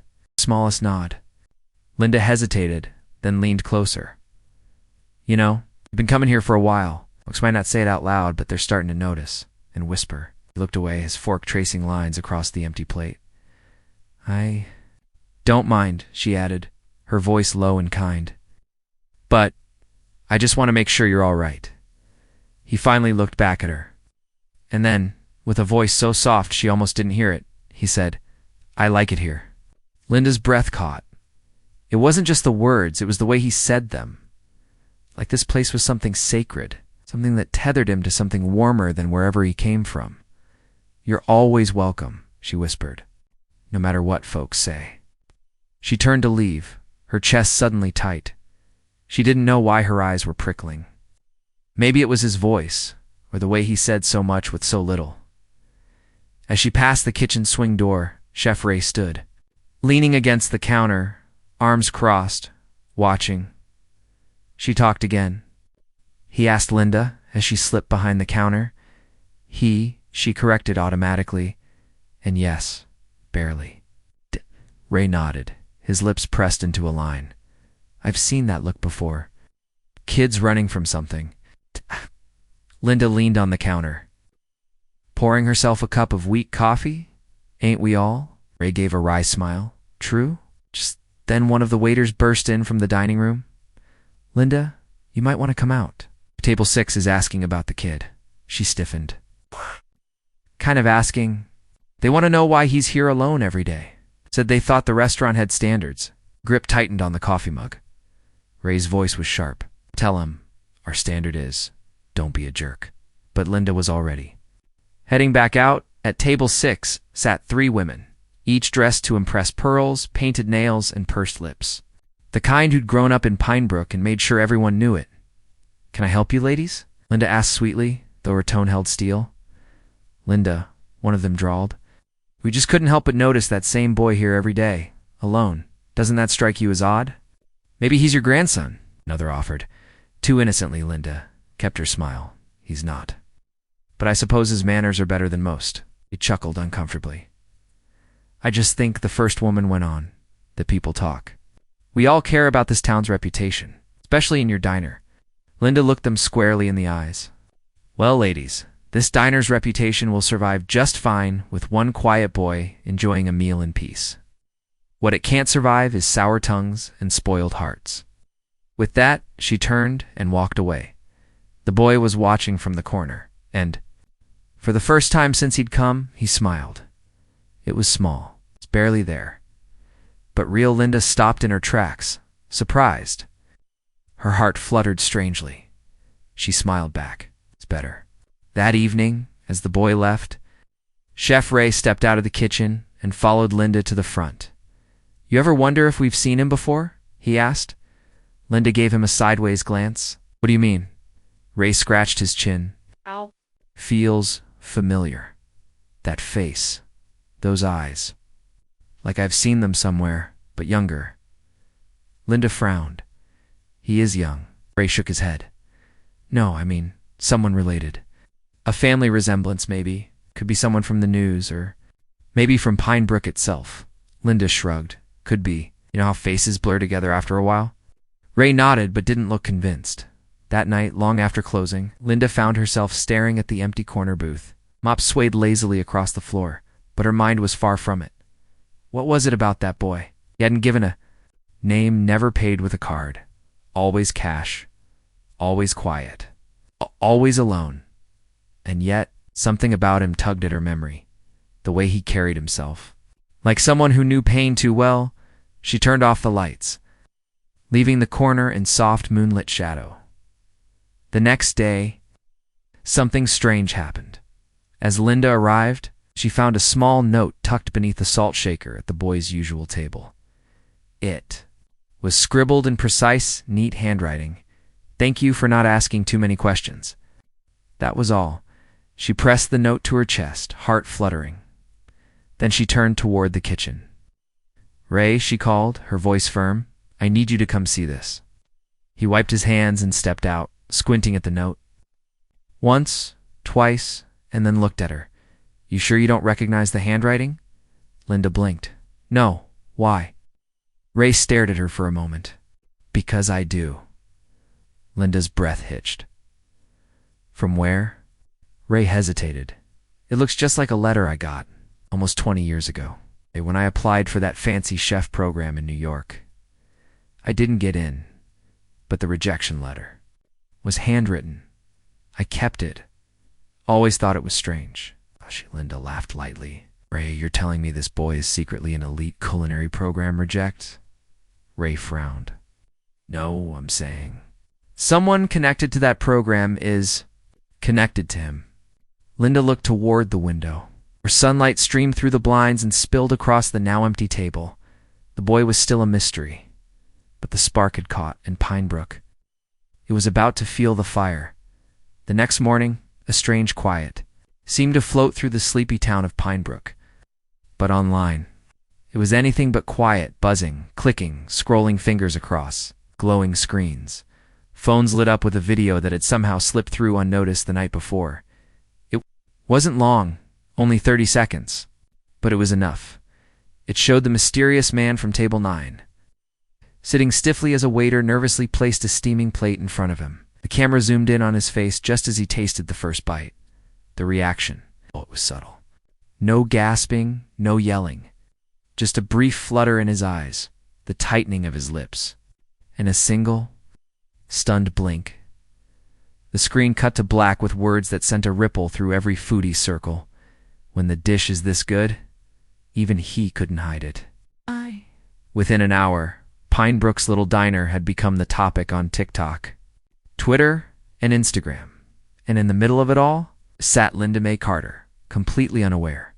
Linda hesitated, then leaned closer. "You've been coming here for a while. Folks might not say it out loud, but they're starting to notice," and whisper. He looked away, his fork tracing lines across the empty plate. "I don't mind," she added, her voice low and kind. "But I just want to make sure you're all right." He finally looked back at her. And then, with a voice so soft she almost didn't hear it, he said, "I like it here." Linda's breath caught. It wasn't just the words, it was the way he said them. Like this place was something sacred, something that tethered him to something warmer than wherever he came from. "You're always welcome," she whispered, "no matter what folks say." She turned to leave, her chest suddenly tight. She didn't know why her eyes were prickling. Maybe it was his voice, or the way he said so much with so little. As she passed the kitchen swing door, Chef Ray stood, leaning against the counter, arms crossed, watching. She talked again. He asked Linda as she slipped behind the counter. She corrected automatically, and yes, barely. Ray nodded, his lips pressed into a line. "I've seen that look before. Kids running from something." Linda leaned on the counter. "Pouring herself a cup of weak coffee? Ain't we all?" Ray gave a wry smile. "True?" Just then one of the waiters burst in from the dining room. "Linda, you might want to come out. Table 6 is asking about the kid." She stiffened. Kind of asking. They want to know why he's here alone every day. Said they thought the restaurant had standards. Grip tightened on the coffee mug. Ray's voice was sharp. "Tell him our standard is, don't be a jerk." But Linda was all ready. Heading back out, at table 6 sat 3 women, each dressed to impress pearls, painted nails, and pursed lips. The kind who'd grown up in Pinebrook and made sure everyone knew it. "Can I help you, ladies?" Linda asked sweetly, though her tone held steel. "Linda," one of them drawled, "we just couldn't help but notice that same boy here every day, alone. Doesn't that strike you as odd?" "Maybe he's your grandson," another offered. Too innocently, Linda kept her smile. "He's not. But I suppose his manners are better than most." He chuckled uncomfortably. "I just think," the first woman went on, "that people talk. We all care about this town's reputation, especially in your diner." Linda looked them squarely in the eyes. "Well, ladies, this diner's reputation will survive just fine with one quiet boy enjoying a meal in peace. What it can't survive is sour tongues and spoiled hearts." With that, she turned and walked away. The boy was watching from the corner, and, for the first time since he'd come, he smiled. It was small, it's barely there. But real Linda stopped in her tracks, surprised. Her heart fluttered strangely. She smiled back. It's better. That evening, As the boy left, Chef Ray stepped out of the kitchen and followed Linda to the front. "You ever wonder if we've seen him before?" he asked. Linda gave him a sideways glance. "What do you mean?" Ray scratched his chin. Ow. "Feels familiar. That face. Those eyes. Like I've seen them somewhere, but younger." Linda frowned. "He is young." Ray shook his head. "No, I mean, someone related. A family resemblance, maybe. Could be someone from the news, or maybe from Pine Brook itself." Linda shrugged. "Could be. You know how faces blur together after a while?" Ray nodded, but didn't look convinced. That night, long after closing, Linda found herself staring at the empty corner booth. Mops swayed lazily across the floor, but her mind was far from it. What was it about that boy? He hadn't given a name, never paid with a card. Always cash. Always quiet. Always alone. And yet, something about him tugged at her memory. The way he carried himself. Like someone who knew pain too well, she turned off the lights, leaving the corner in soft moonlit shadow. The next day, something strange happened. As Linda arrived, she found a small note tucked beneath the salt shaker at the boy's usual table. It was scribbled in precise, neat handwriting. "Thank you for not asking too many questions." That was all. She pressed the note to her chest, heart fluttering. Then she turned toward the kitchen. "Ray," she called, her voice firm, "I need you to come see this." He wiped his hands and stepped out, squinting at the note. Once, twice, and then looked at her. "You sure you don't recognize the handwriting?" Linda blinked. "No. Why?" Ray stared at her for a moment. "Because I do." Linda's breath hitched. "From where?" Ray hesitated. "It looks just like a letter I got almost 20 years ago, when I applied for that fancy chef program in New York. I didn't get in, but the rejection letter was handwritten. I kept it. Always thought it was strange." Linda laughed lightly. "Ray, you're telling me this boy is secretly an elite culinary program reject?" Ray frowned. "No, I'm saying someone connected to that program is connected to him." Linda looked toward the window, where sunlight streamed through the blinds and spilled across the now empty table. The boy was still a mystery, but the spark had caught in Pine Brook. It was about to feel the fire. The next morning, a strange quiet seemed to float through the sleepy town of Pine Brook. But online, it was anything but quiet, buzzing, clicking, scrolling fingers across, glowing screens. Phones lit up with a video that had somehow slipped through unnoticed the night before. It wasn't long, only 30 seconds, but it was enough. It showed the mysterious man from Table 9, sitting stiffly as a waiter nervously placed a steaming plate in front of him. The camera zoomed in on his face just as he tasted the first bite. The reaction, oh, it was subtle. No gasping, no yelling. Just a brief flutter in his eyes, the tightening of his lips, and a single, stunned blink. The screen cut to black with words that sent a ripple through every foodie circle. When the dish is this good, even he couldn't hide it. Within an hour, Pine Brook's little diner had become the topic on TikTok, Twitter, and Instagram. And in the middle of it all sat Linda May Carter, completely unaware.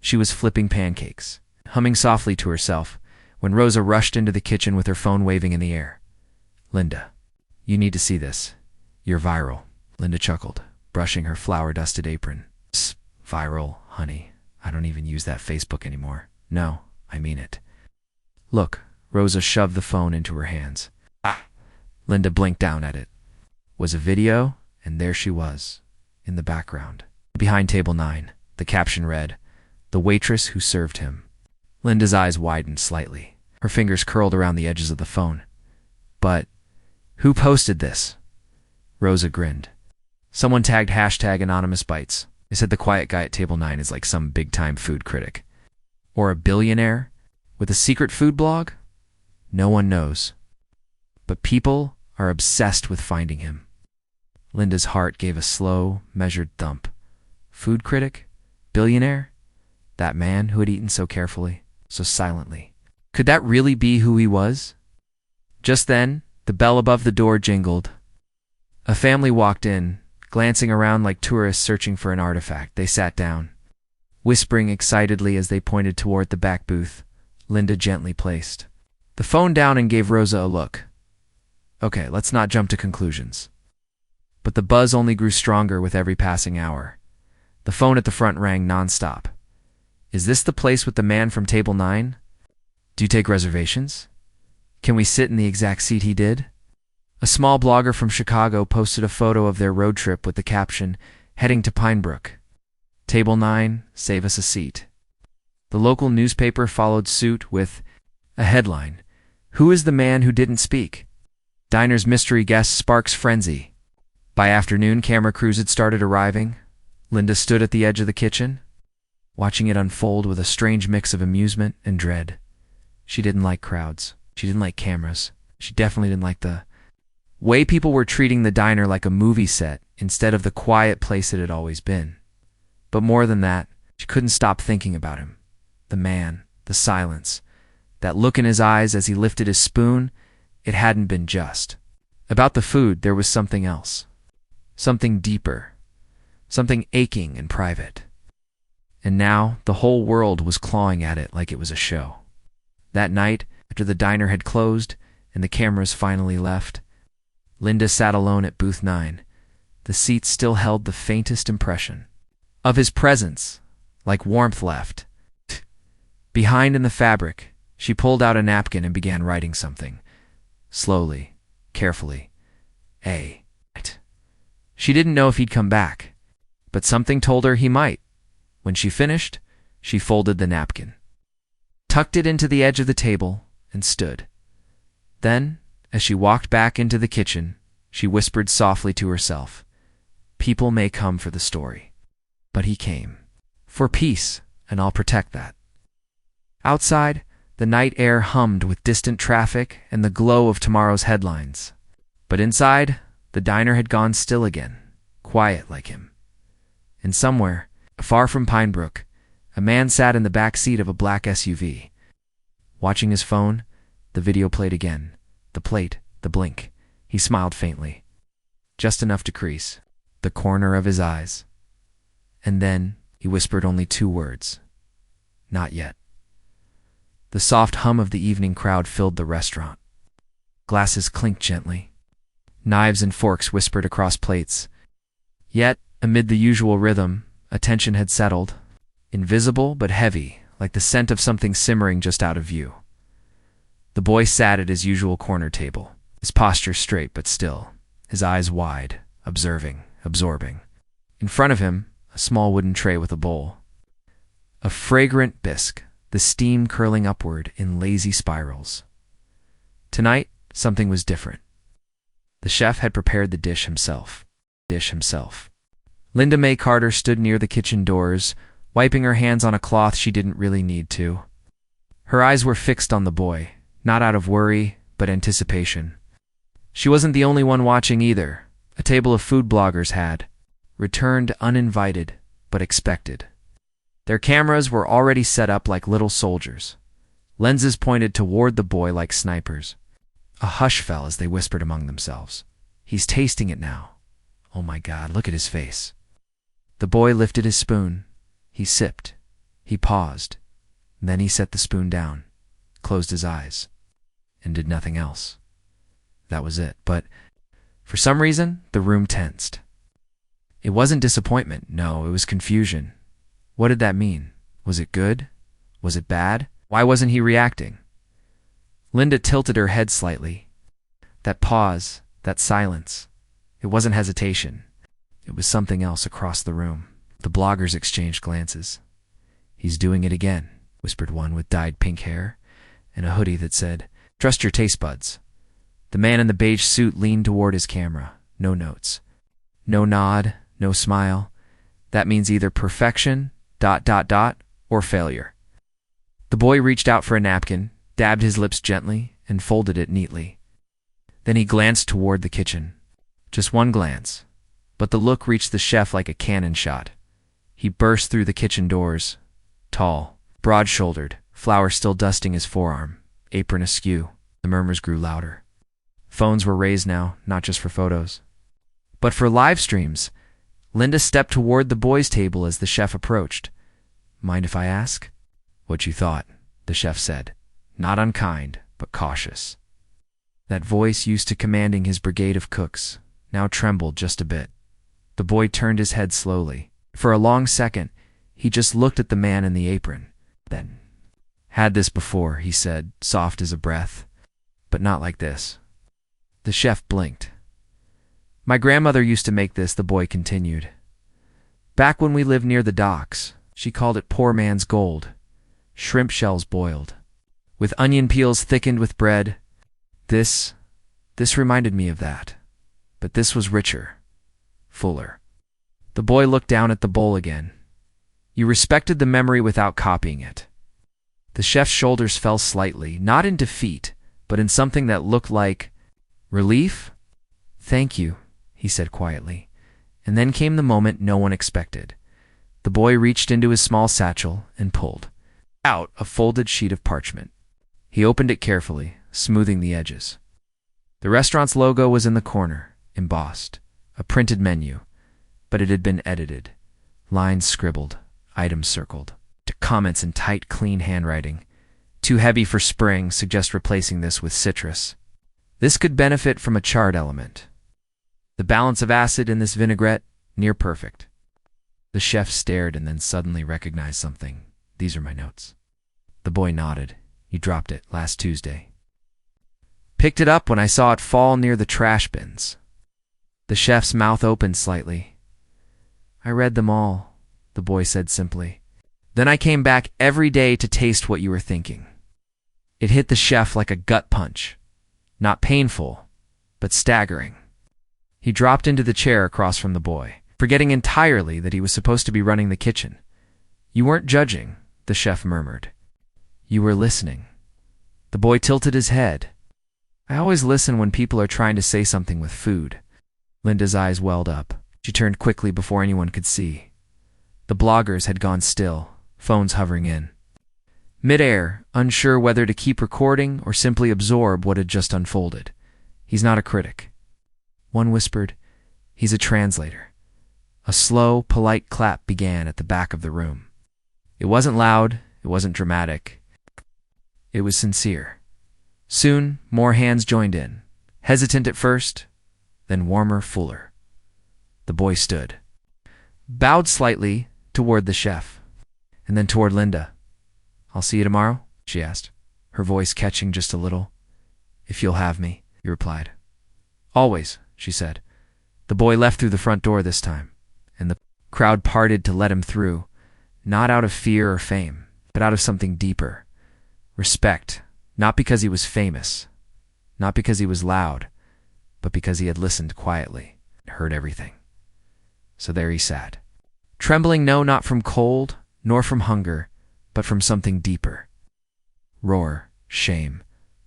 She was flipping pancakes, humming softly to herself, when Rosa rushed into the kitchen with her phone waving in the air. "Linda, you need to see this. You're viral." Linda chuckled, brushing her flour-dusted apron. "Viral, honey. I don't even use that Facebook anymore. No, I mean it." "Look." Rosa shoved the phone into her hands. Linda blinked down at it. It was a video, and there she was, in the background. Behind Table 9, the caption read, "The waitress who served him." Linda's eyes widened slightly. Her fingers curled around the edges of the phone. "But who posted this?" Rosa grinned. "Someone tagged #AnonymousBites. They said the quiet guy at Table 9 is like some big-time food critic. Or a billionaire with a secret food blog? No one knows. But people are obsessed with finding him." Linda's heart gave a slow, measured thump. Food critic? Billionaire? That man who had eaten so carefully, so silently. Could that really be who he was? Just then, the bell above the door jingled. A family walked in, Glancing around like tourists searching for an artifact, they sat down, whispering excitedly as they pointed toward the back booth Linda gently placed the phone down and gave Rosa a look. Okay, let's not jump to conclusions. But the buzz only grew stronger with every passing hour. The phone at the front rang nonstop. Is this the place with the man from Table 9? Do you take reservations? Can we sit in the exact seat he did? A small blogger from Chicago posted a photo of their road trip with the caption, "Heading to Pinebrook. Table 9, save us a seat." The local newspaper followed suit with a headline, "Who is the man who didn't speak?" Diner's mystery guest sparks frenzy. By afternoon, camera crews had started arriving. Linda stood at the edge of the kitchen, watching it unfold with a strange mix of amusement and dread. She didn't like crowds. She didn't like cameras. She definitely didn't like the way people were treating the diner like a movie set instead of the quiet place it had always been. But more than that, she couldn't stop thinking about him. The man, the silence, that look in his eyes as he lifted his spoon, it hadn't been just. About the food, there was something else. Something deeper. Something aching and private. And now, the whole world was clawing at it like it was a show. That night, after the diner had closed and the cameras finally left, Linda sat alone at booth 9. The seat still held the faintest impression of his presence, like warmth left. Behind in the fabric, she pulled out a napkin and began writing something. Slowly, carefully. A. She didn't know if he'd come back, but something told her he might. When she finished, she folded the napkin, tucked it into the edge of the table, and stood. Then, as she walked back into the kitchen, she whispered softly to herself, "People may come for the story, but he came for peace, and I'll protect that." Outside, the night air hummed with distant traffic and the glow of tomorrow's headlines. But inside, the diner had gone still again, quiet like him. And somewhere, far from Pinebrook, a man sat in the back seat of a black SUV. Watching his phone, the video played again. The plate, the blink. He smiled faintly, just enough to crease the corner of his eyes. And then he whispered only 2 words. Not yet. The soft hum of the evening crowd filled the restaurant. Glasses clinked gently. Knives and forks whispered across plates. Yet, amid the usual rhythm, a tension had settled, invisible but heavy, like the scent of something simmering just out of view. The boy sat at his usual corner table, his posture straight but still, his eyes wide, observing, absorbing. In front of him, a small wooden tray with a bowl. A fragrant bisque, the steam curling upward in lazy spirals. Tonight, something was different. The chef had prepared the dish himself. Linda May Carter stood near the kitchen doors, wiping her hands on a cloth she didn't really need to. Her eyes were fixed on the boy, not out of worry, but anticipation. She wasn't the only one watching either. A table of food bloggers had returned uninvited, but expected. Their cameras were already set up like little soldiers. Lenses pointed toward the boy like snipers. A hush fell as they whispered among themselves. He's tasting it now. Oh my God, look at his face. The boy lifted his spoon. He sipped. He paused. Then he set the spoon down, closed his eyes, and did nothing else. That was it. But for some reason, the room tensed. It wasn't disappointment. No, it was confusion. What did that mean? Was it good? Was it bad? Why wasn't he reacting? Linda tilted her head slightly. That pause, that silence, it wasn't hesitation. It was something else across the room. The bloggers exchanged glances. "He's doing it again," whispered one with dyed pink hair and a hoodie that said, "Trust your taste buds." The man in the beige suit leaned toward his camera. No notes. No nod, no smile. That means either perfection, ... or failure. The boy reached out for a napkin, dabbed his lips gently, and folded it neatly. Then he glanced toward the kitchen. Just one glance, but the look reached the chef like a cannon shot. He burst through the kitchen doors, tall, broad-shouldered, flour still dusting his forearm, apron askew. The murmurs grew louder. Phones were raised now, not just for photos, but for live streams. Linda stepped toward the boys' table as the chef approached. "Mind if I ask?" "What you thought," the chef said, not unkind, but cautious. That voice, used to commanding his brigade of cooks, now trembled just a bit. The boy turned his head slowly. For a long second, he just looked at the man in the apron. Then, "Had this before," he said, soft as a breath, "but not like this." The chef blinked. "My grandmother used to make this," the boy continued. "Back when we lived near the docks, she called it poor man's gold. Shrimp shells boiled, with onion peels thickened with bread. This reminded me of that. But this was richer, fuller." The boy looked down at the bowl again. "You respected the memory without copying it." The chef's shoulders fell slightly, not in defeat, but in something that looked like relief. "Thank you," he said quietly. And then came the moment no one expected. The boy reached into his small satchel and pulled out a folded sheet of parchment. He opened it carefully, smoothing the edges. The restaurant's logo was in the corner, embossed, a printed menu, but it had been edited. Lines scribbled, items circled, to comments in tight, clean handwriting. "Too heavy for spring, suggest replacing this with citrus. This could benefit from a charred element. The balance of acid in this vinaigrette, near perfect." The chef stared and then suddenly recognized something. "These are my notes." The boy nodded. "You dropped it last Tuesday." "Picked it up when I saw it fall near the trash bins." The chef's mouth opened slightly. "I read them all," the boy said simply. "Then I came back every day to taste what you were thinking." It hit the chef like a gut punch. Not painful, but staggering. He dropped into the chair across from the boy, forgetting entirely that he was supposed to be running the kitchen. "You weren't judging," the chef murmured. "You were listening." The boy tilted his head. "I always listen when people are trying to say something with food." Linda's eyes welled up. She turned quickly before anyone could see. The bloggers had gone still, phones hovering in. Mid-air, unsure whether to keep recording or simply absorb what had just unfolded. "He's not a critic." One whispered, "He's a translator." A slow, polite clap began at the back of the room. It wasn't loud, it wasn't dramatic. It was sincere. Soon, more hands joined in, hesitant at first, then warmer, fuller. The boy stood, bowed slightly toward the chef, and then toward Linda. "I'll see you tomorrow?" she asked, her voice catching just a little. "If you'll have me," he replied. "Always," she said. The boy left through the front door this time, and the crowd parted to let him through, not out of fear or fame, but out of something deeper. Respect, not because he was famous, not because he was loud, but because he had listened quietly and heard everything. So there he sat, trembling not from cold, nor from hunger, but from something deeper. Roar, shame.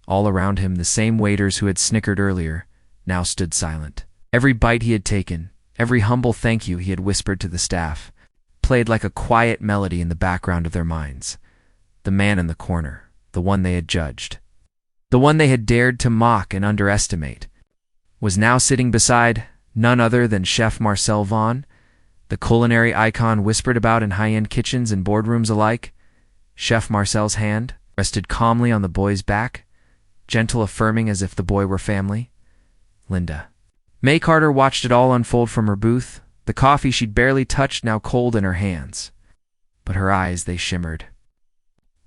All around him, the same waiters who had snickered earlier now stood silent. Every bite he had taken, every humble thank you he had whispered to the staff, played like a quiet melody in the background of their minds. The man in the corner, the one they had judged, the one they had dared to mock and underestimate, was now sitting beside none other than Chef Marcel Vaughn, the culinary icon whispered about in high-end kitchens and boardrooms alike. Chef Marcel's hand rested calmly on the boy's back, gentle, affirming as if the boy were family. Linda. May Carter watched it all unfold from her booth, the coffee she'd barely touched now cold in her hands. But her eyes, they shimmered.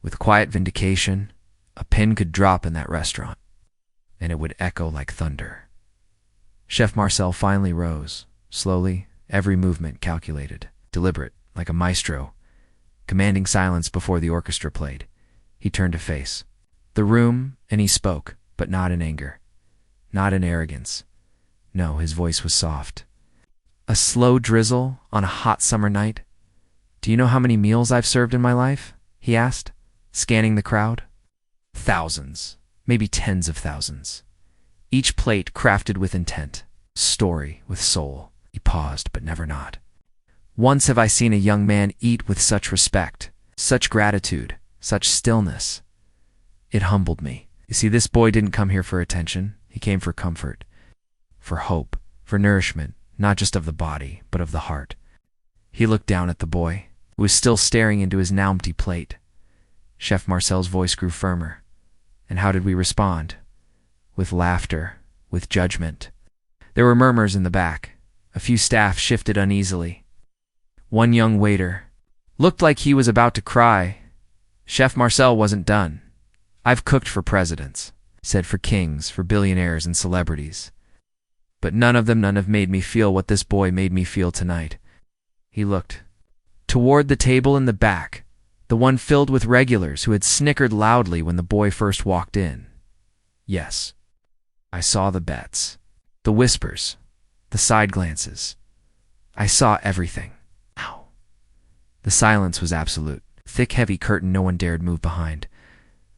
With quiet vindication, a pin could drop in that restaurant, and it would echo like thunder. Chef Marcel finally rose, slowly, every movement calculated, deliberate, like a maestro, commanding silence before the orchestra played. He turned to face the room, and he spoke, but not in anger, not in arrogance. No, his voice was soft. "A slow drizzle on a hot summer night. Do you know how many meals I've served in my life?" he asked, scanning the crowd. "Thousands, maybe tens of thousands. Each plate crafted with intent, story with soul." He paused, but never not. "Once have I seen a young man eat with such respect, such gratitude, such stillness. It humbled me. You see, this boy didn't come here for attention. He came for comfort, for hope, for nourishment, not just of the body, but of the heart. He looked down at the boy, who was still staring into his now empty plate. Chef Marcel's voice grew firmer. And how did we respond? With laughter, with judgment. There were murmurs in the back. A few staff shifted uneasily. One young waiter looked like he was about to cry. Chef Marcel wasn't done. I've cooked for presidents, said for kings, for billionaires and celebrities. But none of them have made me feel what this boy made me feel tonight. He looked toward the table in the back, the one filled with regulars who had snickered loudly when the boy first walked in. Yes, I saw the bets, the whispers, the side glances. I saw everything. Ow. The silence was absolute. Thick, heavy curtain no one dared move behind.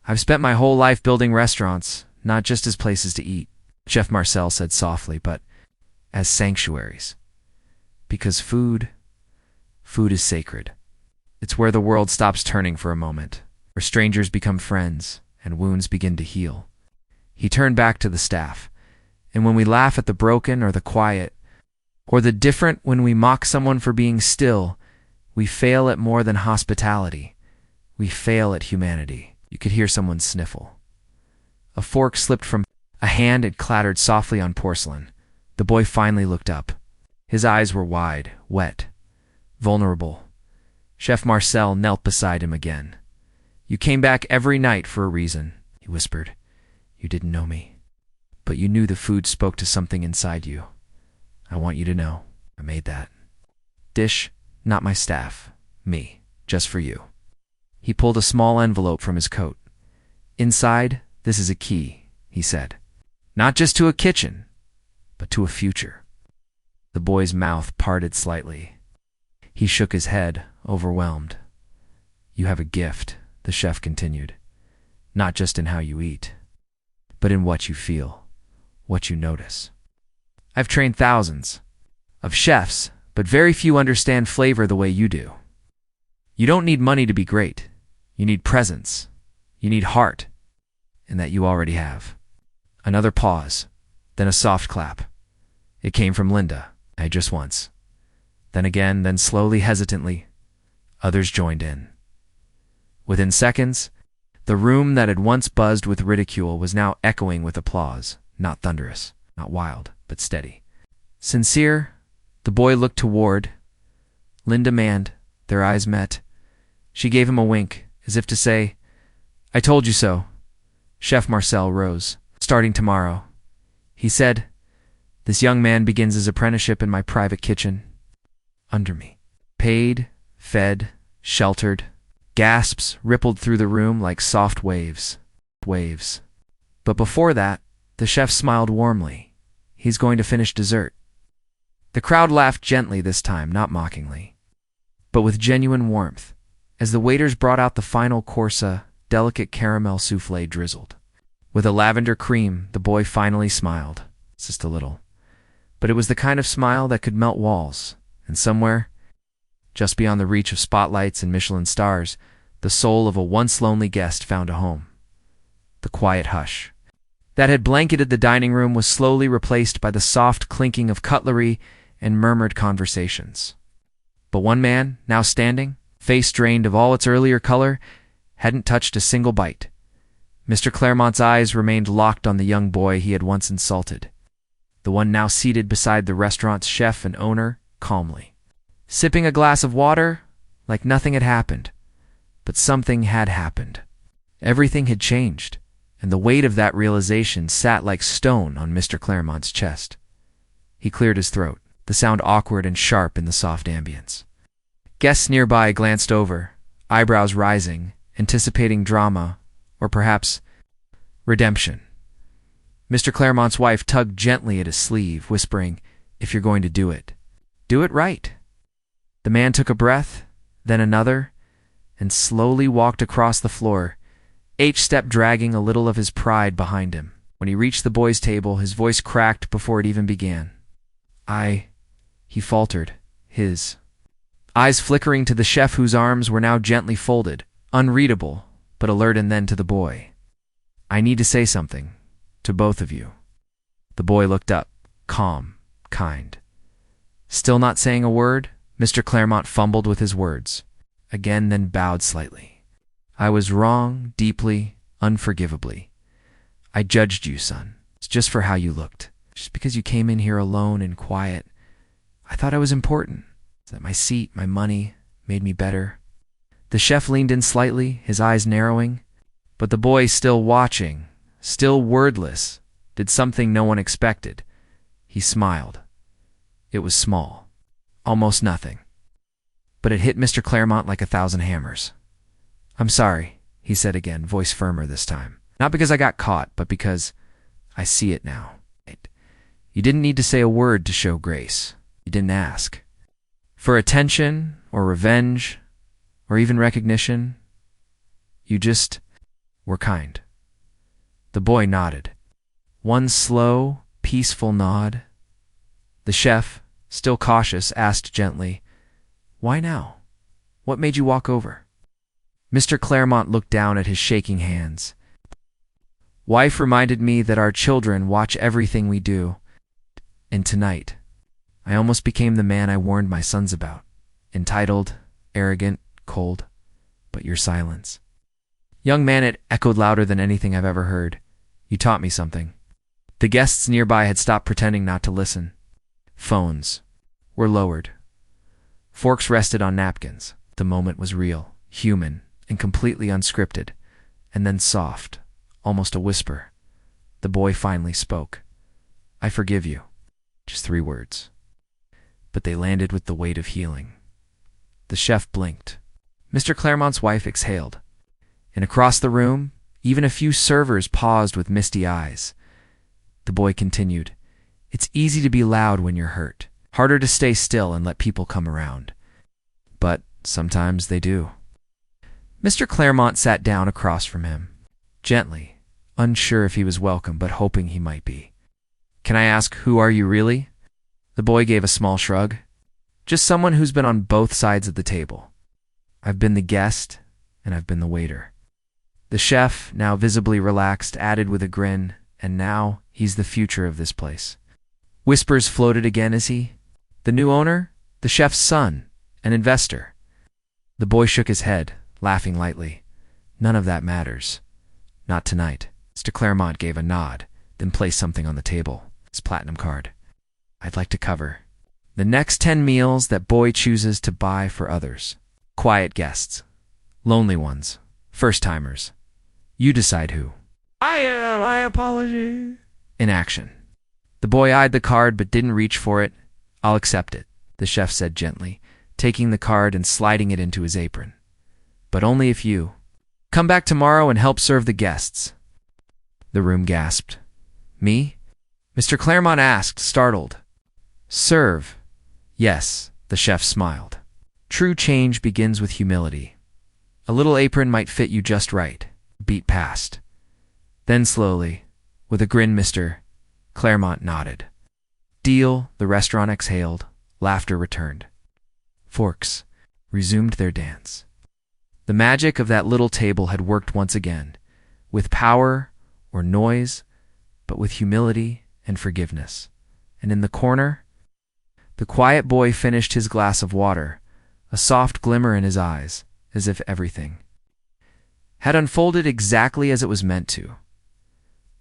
I've spent my whole life building restaurants, not just as places to eat, Chef Marcel said softly, but as sanctuaries. Because food is sacred. It's where the world stops turning for a moment, where strangers become friends and wounds begin to heal. He turned back to the staff. And when we laugh at the broken or the quiet, or the different, when we mock someone for being still, we fail at more than hospitality. We fail at humanity. You could hear someone sniffle. A fork slipped from a hand and clattered softly on porcelain. The boy finally looked up. His eyes were wide, wet, vulnerable. Chef Marcel knelt beside him again. You came back every night for a reason, he whispered. You didn't know me, but you knew the food spoke to something inside you. I want you to know, I made that dish, not my staff, me, just for you. He pulled a small envelope from his coat. Inside, this is a key, he said. Not just to a kitchen, but to a future. The boy's mouth parted slightly. He shook his head, overwhelmed. You have a gift, the chef continued. Not just in how you eat, but in what you feel, what you notice. I've trained thousands of chefs, but very few understand flavor the way you do. You don't need money to be great. You need presence. You need heart. And that you already have. Another pause, then a soft clap. It came from Linda, just once. Then again, then slowly, hesitantly, others joined in. Within seconds, the room that had once buzzed with ridicule was now echoing with applause, not thunderous, not wild, but steady. Sincere, the boy looked toward Linda Mand. Their eyes met. She gave him a wink, as if to say, I told you so. Chef Marcel rose. Starting tomorrow, he said, this young man begins his apprenticeship in my private kitchen. Under me. Paid, fed, sheltered. Gasps rippled through the room like soft waves. Waves. But before that, the chef smiled warmly. He's going to finish dessert. The crowd laughed gently this time, not mockingly, but with genuine warmth, as the waiters brought out the final course, a delicate caramel soufflé drizzled. With a lavender cream, the boy finally smiled, just a little. But it was the kind of smile that could melt walls, and somewhere, just beyond the reach of spotlights and Michelin stars, the soul of a once lonely guest found a home. The quiet hush that had blanketed the dining room was slowly replaced by the soft clinking of cutlery and murmured conversations. But one man, now standing, face drained of all its earlier color, hadn't touched a single bite. Mr. Claremont's eyes remained locked on the young boy he had once insulted, the one now seated beside the restaurant's chef and owner, calmly, sipping a glass of water like nothing had happened. But something had happened. Everything had changed, and the weight of that realization sat like stone on Mr. Claremont's chest. He cleared his throat, the sound awkward and sharp in the soft ambience. Guests nearby glanced over, eyebrows rising, anticipating drama, or perhaps redemption. Mr. Claremont's wife tugged gently at his sleeve, whispering, if you're going to do it right. The man took a breath, then another, and slowly walked across the floor, each step dragging a little of his pride behind him. When he reached the boys' table, his voice cracked before it even began. He faltered, his eyes flickering to the chef whose arms were now gently folded, unreadable, but alert, and then to the boy. I need to say something, to both of you. The boy looked up, calm, kind. Still not saying a word, Mr. Claremont fumbled with his words. Again, then bowed slightly. I was wrong, deeply, unforgivably. I judged you, son. It's just for how you looked. Just because you came in here alone and quiet. I thought I was important. That my seat, my money, made me better. The chef leaned in slightly, his eyes narrowing. But the boy, still watching, still wordless, did something no one expected. He smiled. It was small. Almost nothing. But it hit Mr. Claremont like 1,000 hammers. I'm sorry, he said again, voice firmer this time. Not because I got caught, but because I see it now. You didn't need to say a word to show grace. You didn't ask. For attention, or revenge, or even recognition. You just were kind. The boy nodded. One slow, peaceful nod. The chef, still cautious, asked gently, Why now? What made you walk over? Mr. Claremont looked down at his shaking hands. Wife reminded me that our children watch everything we do. And tonight, I almost became the man I warned my sons about. Entitled, arrogant, cold, but your silence. Young man, it echoed louder than anything I've ever heard. You taught me something. The guests nearby had stopped pretending not to listen. Phones were lowered. Forks rested on napkins. The moment was real, human, and completely unscripted. And then soft, almost a whisper. The boy finally spoke. I forgive you. Just 3 words. But they landed with the weight of healing. The chef blinked. Mr. Claremont's wife exhaled. And across the room, even a few servers paused with misty eyes. The boy continued, It's easy to be loud when you're hurt. Harder to stay still and let people come around. But sometimes they do. Mr. Claremont sat down across from him, gently, unsure if he was welcome, but hoping he might be. Can I ask, who are you really? The boy gave a small shrug. Just someone who's been on both sides of the table. I've been the guest, and I've been the waiter. The chef, now visibly relaxed, added with a grin, and now he's the future of this place. Whispers floated again as he, the new owner, the chef's son, an investor. The boy shook his head, laughing lightly. None of that matters. Not tonight. Mr. Claremont gave a nod, then placed something on the table, his platinum card. I'd like to cover the next 10 meals that boy chooses to buy for others. Quiet guests. Lonely ones. First-timers. You decide who. I apologize. In action. The boy eyed the card but didn't reach for it. I'll accept it, the chef said gently, taking the card and sliding it into his apron. But only if you come back tomorrow and help serve the guests. The room gasped. Me? Mr. Claremont asked, startled. Serve. Yes, the chef smiled. True change begins with humility. A little apron might fit you just right. Beat past. Then slowly, with a grin, Mr. Claremont nodded. Deal, the restaurant exhaled. Laughter returned. Forks resumed their dance. The magic of that little table had worked once again, with power or noise, but with humility and forgiveness. And in the corner, the quiet boy finished his glass of water, a soft glimmer in his eyes, as if everything had unfolded exactly as it was meant to.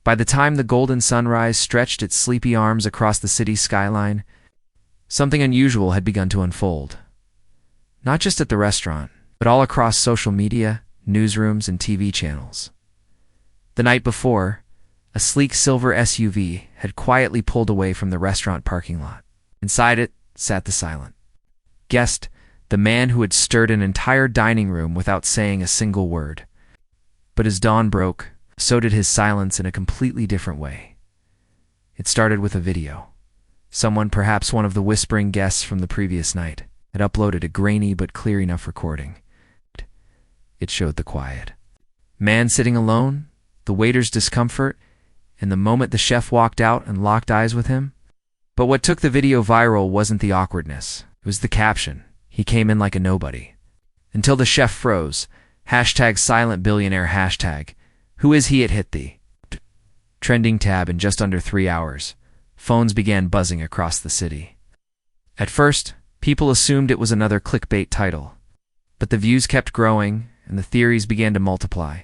By the time the golden sunrise stretched its sleepy arms across the city's skyline, something unusual had begun to unfold. Not just at the restaurant, but all across social media, newsrooms, and TV channels. The night before, a sleek silver SUV had quietly pulled away from the restaurant parking lot. Inside it sat the silent guest, the man who had stirred an entire dining room without saying a single word. But as dawn broke, so did his silence in a completely different way. It started with a video. Someone, perhaps one of the whispering guests from the previous night, had uploaded a grainy but clear enough recording. It showed the quiet man sitting alone, the waiter's discomfort, and the moment the chef walked out and locked eyes with him. But what took the video viral wasn't the awkwardness. It was the caption. He came in like a nobody. Until the chef froze. #silentbillionaire hashtag. Who is he? It hit the trending tab in just under 3 hours. Phones began buzzing across the city. At first, people assumed it was another clickbait title. But the views kept growing, and the theories began to multiply.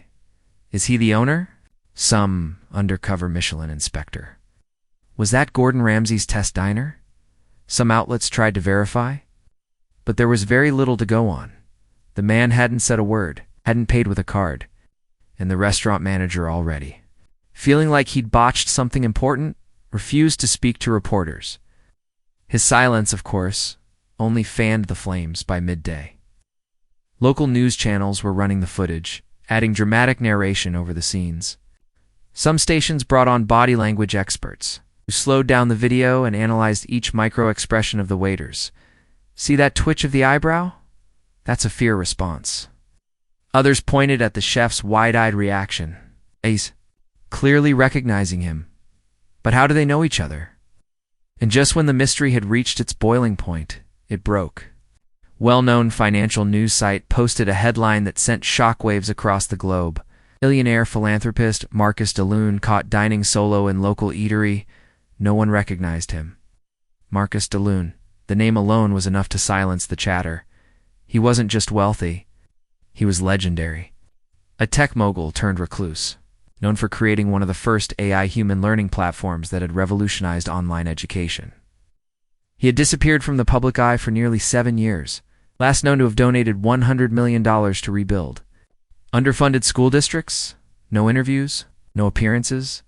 Is he the owner? Some undercover Michelin inspector. Was that Gordon Ramsay's test diner? Some outlets tried to verify. But there was very little to go on. The man hadn't said a word, hadn't paid with a card, and the restaurant manager already, feeling like he'd botched something important, refused to speak to reporters. His silence, of course, only fanned the flames by midday. Local news channels were running the footage, adding dramatic narration over the scenes. Some stations brought on body language experts, who slowed down the video and analyzed each micro-expression of the waiters. See that twitch of the eyebrow? That's a fear response. Others pointed at the chef's wide-eyed reaction. He's clearly recognizing him. But how do they know each other? And just when the mystery had reached its boiling point, it broke. Well-known financial news site posted a headline that sent shockwaves across the globe. Billionaire philanthropist Marcus DeLune caught dining solo in local eatery. No one recognized him. Marcus DeLune. The name alone was enough to silence the chatter. He wasn't just wealthy. He was legendary. A tech mogul turned recluse, known for creating one of the first AI human learning platforms that had revolutionized online education. He had disappeared from the public eye for nearly 7 years, last known to have donated $100 million to rebuild. Underfunded school districts, no interviews, no appearances,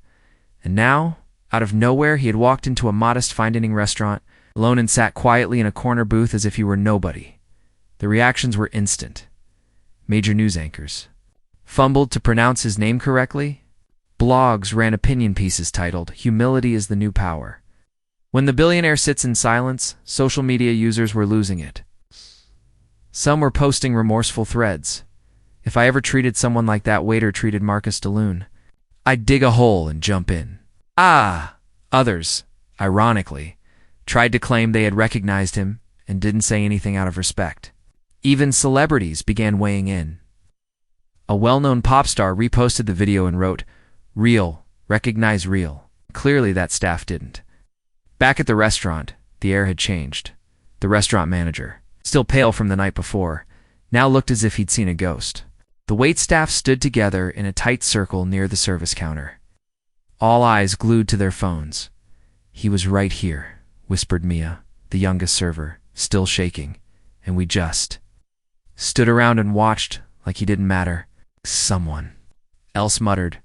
and now, out of nowhere, he had walked into a modest fine-dining restaurant, alone and sat quietly in a corner booth as if he were nobody. The reactions were instant. Major news anchors fumbled to pronounce his name correctly. Blogs ran opinion pieces titled, "Humility is the New Power." When the billionaire sits in silence, social media users were losing it. Some were posting remorseful threads. If I ever treated someone like that waiter treated Marcus DeLune, I'd dig a hole and jump in. Others, ironically, tried to claim they had recognized him and didn't say anything out of respect. Even celebrities began weighing in. A well-known pop star reposted the video and wrote, "Real, recognize real." Clearly that staff didn't. Back at the restaurant, the air had changed. The restaurant manager, still pale from the night before, now looked as if he'd seen a ghost. The waitstaff stood together in a tight circle near the service counter, all eyes glued to their phones. "He was right here," whispered Mia, the youngest server, still shaking, and we just stood around and watched like he didn't matter. Someone else muttered,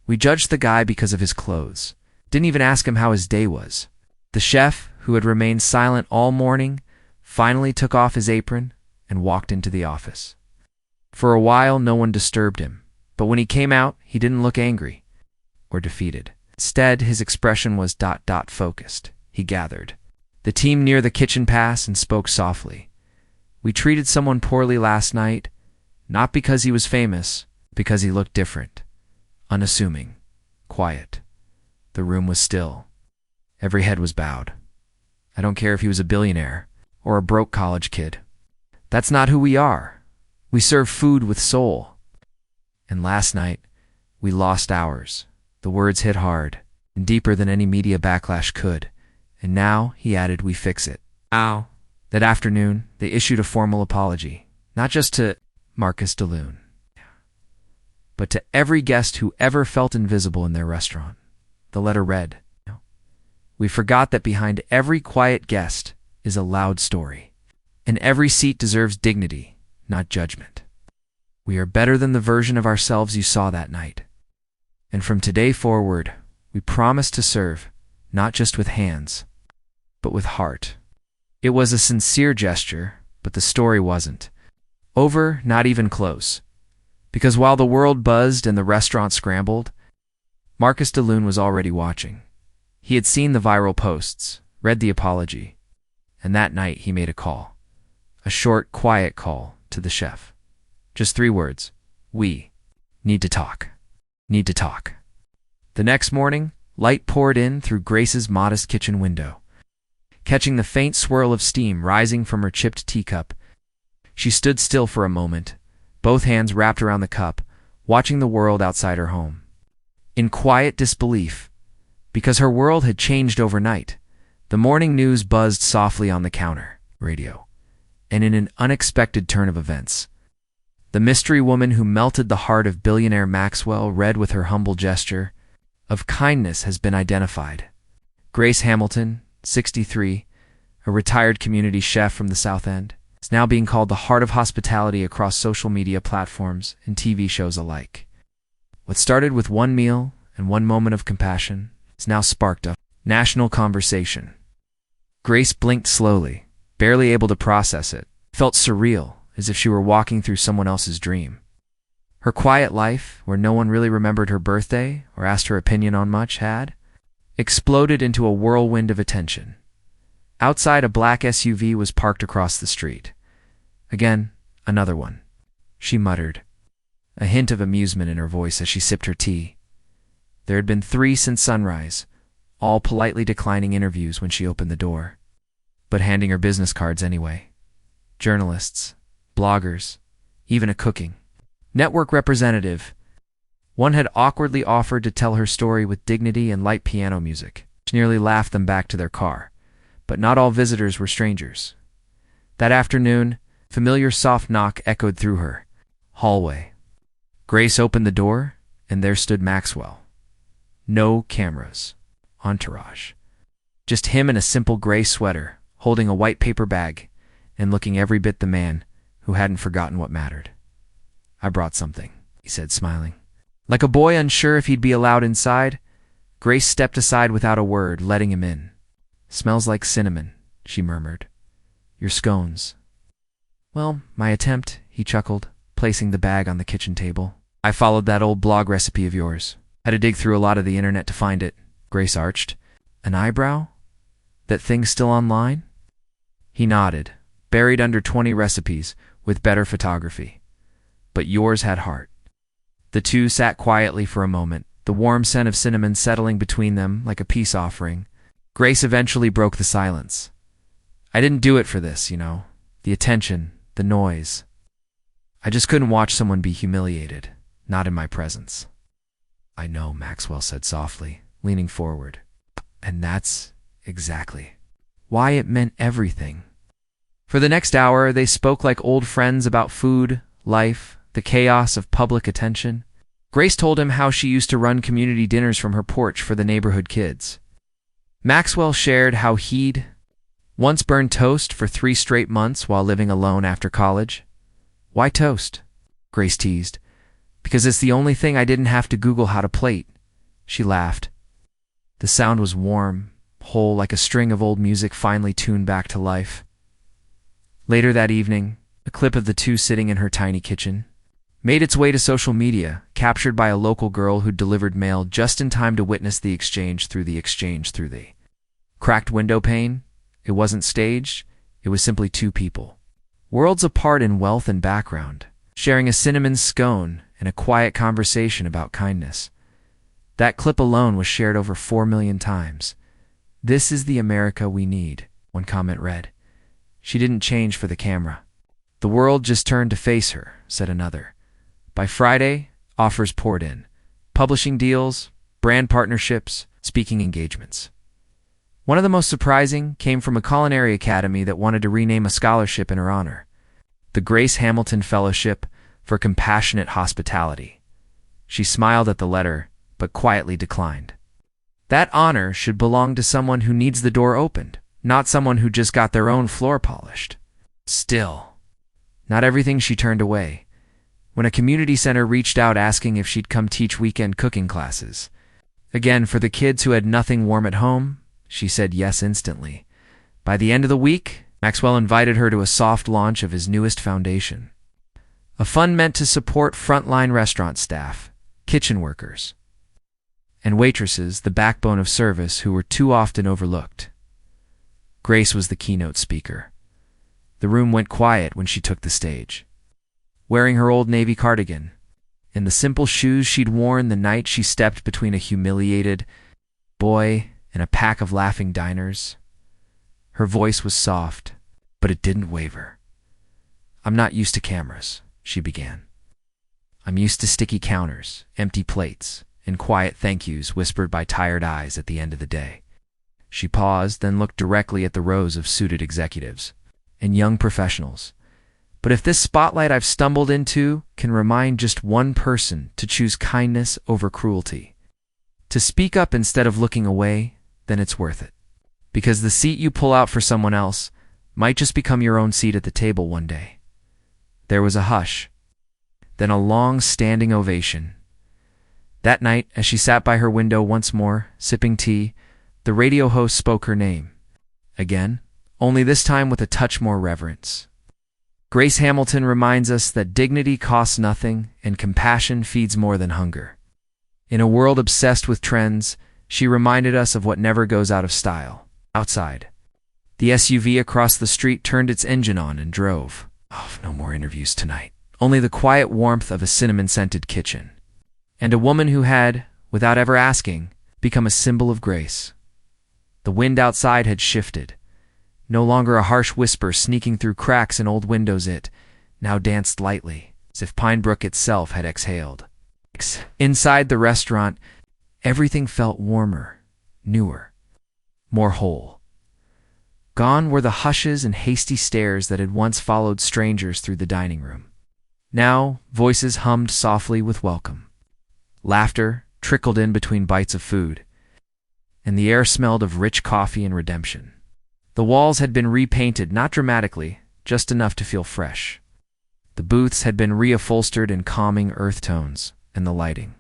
"We judged the guy because of his clothes. Didn't even ask him how his day was." The chef, who had remained silent all morning, finally took off his apron and walked into the office. For a while, no one disturbed him, but when he came out, he didn't look angry or defeated. Instead, his expression was focused. He gathered the team near the kitchen pass and spoke softly. "We treated someone poorly last night, not because he was famous, because he looked different, unassuming, quiet." The room was still. Every head was bowed. I don't care if he was a billionaire or a broke college kid. That's not who we are. We serve food with soul. And last night, we lost ours. The words hit hard and deeper than any media backlash could. And now, he added, we fix it. Ow. That afternoon, they issued a formal apology, not just to Marcus DeLune, but to every guest who ever felt invisible in their restaurant. The letter read, "We forgot that behind every quiet guest is a loud story, and every seat deserves dignity, not judgment. We are better than the version of ourselves you saw that night. And from today forward, we promise to serve, not just with hands, but with heart." It was a sincere gesture, but the story wasn't over, not even close. Because while the world buzzed and the restaurant scrambled, Marcus DeLune was already watching. He had seen the viral posts, read the apology, and that night he made a call. A short, quiet call to the chef. Just 3 words. "We need to talk. Need to talk." The next morning, light poured in through Grace's modest kitchen window. Catching the faint swirl of steam rising from her chipped teacup, she stood still for a moment, both hands wrapped around the cup, watching the world outside her home. In quiet disbelief, because her world had changed overnight, The morning news buzzed softly on the counter radio, and in an unexpected turn of events, the mystery woman who melted the heart of billionaire Maxwell read with her humble gesture of kindness has been identified. Grace Hamilton, 63, a retired community chef from the South End, is now being called the heart of hospitality across social media platforms and TV shows alike. What started with one meal and one moment of compassion has now sparked a national conversation. Grace blinked slowly, barely able to process it. It felt surreal, as if she were walking through someone else's dream. Her quiet life, where no one really remembered her birthday or asked her opinion on much, had exploded into a whirlwind of attention. Outside, a black SUV was parked across the street. Again, another one, she muttered, a hint of amusement in her voice as she sipped her tea. There had been 3 since sunrise, all politely declining interviews when she opened the door, but handing her business cards anyway. Journalists, bloggers, even a cooking network representative. One had awkwardly offered to tell her story with dignity and light piano music. She nearly laughed them back to their car, but not all visitors were strangers. That afternoon, familiar soft knock echoed through her hallway. Grace opened the door, and there stood Maxwell. No cameras, entourage. Just him in a simple gray sweater, holding a white paper bag, and looking every bit the man who hadn't forgotten what mattered. "I brought something," he said, smiling. Like a boy unsure if he'd be allowed inside, Grace stepped aside without a word, letting him in. "Smells like cinnamon," she murmured. "Your scones." "Well, my attempt," he chuckled, placing the bag on the kitchen table. "I followed that old blog recipe of yours. Had to dig through a lot of the internet to find it." Grace arched. "An eyebrow? That thing's still online?" He nodded, buried under 20 recipes with better photography. But yours had heart. The two sat quietly for a moment, the warm scent of cinnamon settling between them like a peace offering. Grace eventually broke the silence. "I didn't do it for this, you know. The attention, the noise. I just couldn't watch someone be humiliated, not in my presence." "I know," Maxwell said softly, leaning forward. "And that's exactly why it meant everything." For the next hour, they spoke like old friends about food, life, the chaos of public attention. Grace told him how she used to run community dinners from her porch for the neighborhood kids. Maxwell shared how he'd once burned toast for 3 straight months while living alone after college. "Why toast?" Grace teased. "Because it's the only thing I didn't have to Google how to plate." She laughed. The sound was warm, whole, like a string of old music finally tuned back to life. Later that evening, a clip of the two sitting in her tiny kitchen made its way to social media, captured by a local girl who delivered mail just in time to witness the exchange through the cracked window pane. It wasn't staged, it was simply 2 people, worlds apart in wealth and background, sharing a cinnamon scone and a quiet conversation about kindness. That clip alone was shared over 4 million times. "This is the America we need," one comment read. "She didn't change for the camera. The world just turned to face her," said another. By Friday, offers poured in. Publishing deals, brand partnerships, speaking engagements. One of the most surprising came from a culinary academy that wanted to rename a scholarship in her honor, the Grace Hamilton Fellowship for Compassionate Hospitality. She smiled at the letter, but quietly declined. That honor should belong to someone who needs the door opened, not someone who just got their own floor polished. Still, not everything she turned away. When a community center reached out asking if she'd come teach weekend cooking classes, again for the kids who had nothing warm at home, she said yes instantly. By the end of the week, Maxwell invited her to a soft launch of his newest foundation, a fund meant to support frontline restaurant staff, kitchen workers, and waitresses, the backbone of service, who were too often overlooked. Grace was the keynote speaker. The room went quiet when she took the stage. Wearing her old navy cardigan and the simple shoes she'd worn the night she stepped between a humiliated boy and a pack of laughing diners, her voice was soft, but it didn't waver. "I'm not used to cameras," she began. "I'm used to sticky counters, empty plates, and quiet thank yous whispered by tired eyes at the end of the day." She paused, then looked directly at the rows of suited executives and young professionals. But if this spotlight I've stumbled into can remind just one person to choose kindness over cruelty, to speak up instead of looking away, then it's worth it. Because the seat you pull out for someone else might just become your own seat at the table one day. There was a hush, then a long standing ovation. That night, as she sat by her window once more, sipping tea, the radio host spoke her name. Again, only this time with a touch more reverence. Grace Hamilton reminds us that dignity costs nothing and compassion feeds more than hunger. In a world obsessed with trends, she reminded us of what never goes out of style. Outside, the SUV across the street turned its engine on and drove. Oh, no more interviews tonight. Only the quiet warmth of a cinnamon-scented kitchen. And a woman who had, without ever asking, become a symbol of grace. The wind outside had shifted. No longer a harsh whisper sneaking through cracks in old windows, it now danced lightly, as if Pine Brook itself had exhaled. Inside the restaurant, everything felt warmer, newer, more whole. Gone were the hushes and hasty stares that had once followed strangers through the dining room. Now, voices hummed softly with welcome. Laughter trickled in between bites of food, and the air smelled of rich coffee and redemption. The walls had been repainted, not dramatically, just enough to feel fresh. The booths had been reupholstered in calming earth tones, and the lighting.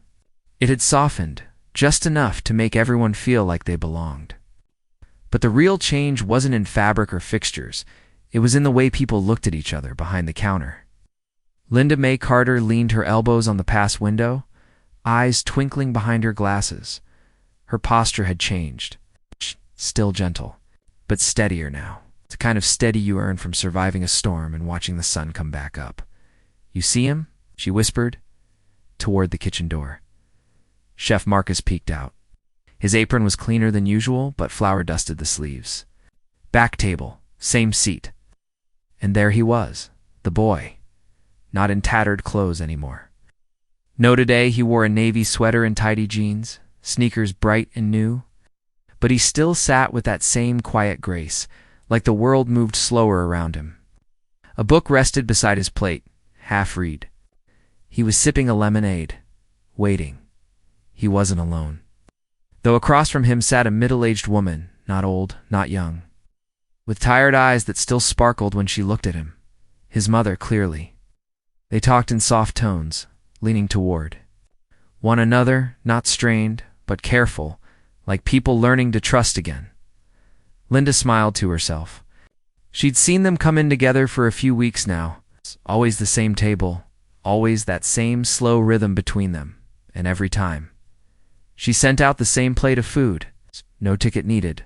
It had softened, just enough to make everyone feel like they belonged. But the real change wasn't in fabric or fixtures. It was in the way people looked at each other behind the counter. Linda May Carter leaned her elbows on the pass window, eyes twinkling behind her glasses. Her posture had changed. Still gentle, but steadier now. The kind of steady you earn from surviving a storm and watching the sun come back up. "You see him?" she whispered, toward the kitchen door. Chef Marcus peeked out. His apron was cleaner than usual, but flour dusted the sleeves. Back table, same seat. And there he was, the boy, not in tattered clothes anymore. No, today he wore a navy sweater and tidy jeans, sneakers bright and new. But he still sat with that same quiet grace, like the world moved slower around him. A book rested beside his plate, half-read. He was sipping a lemonade, waiting. He wasn't alone. Though across from him sat a middle-aged woman, not old, not young, with tired eyes that still sparkled when she looked at him. His mother, clearly. They talked in soft tones, leaning toward one another, not strained, but careful, like people learning to trust again. Linda smiled to herself. She'd seen them come in together for a few weeks now. Always the same table, always that same slow rhythm between them, and every time she sent out the same plate of food, no ticket needed.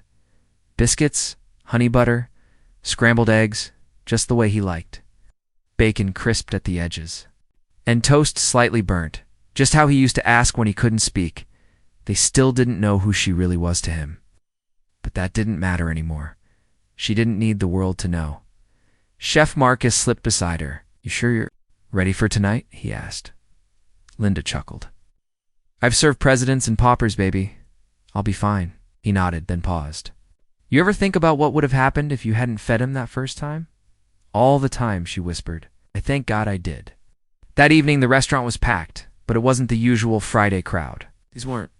Biscuits, honey butter, scrambled eggs, just the way he liked. Bacon crisped at the edges. And toast slightly burnt, just how he used to ask when he couldn't speak. They still didn't know who she really was to him. But that didn't matter anymore. She didn't need the world to know. Chef Marcus slipped beside her. "You sure you're ready for tonight?" he asked. Linda chuckled. "I've served presidents and paupers, baby. I'll be fine." He nodded, then paused. "You ever think about what would have happened if you hadn't fed him that first time?" "All the time," she whispered. "I thank God I did." That evening the restaurant was packed, but it wasn't the usual Friday crowd. These weren't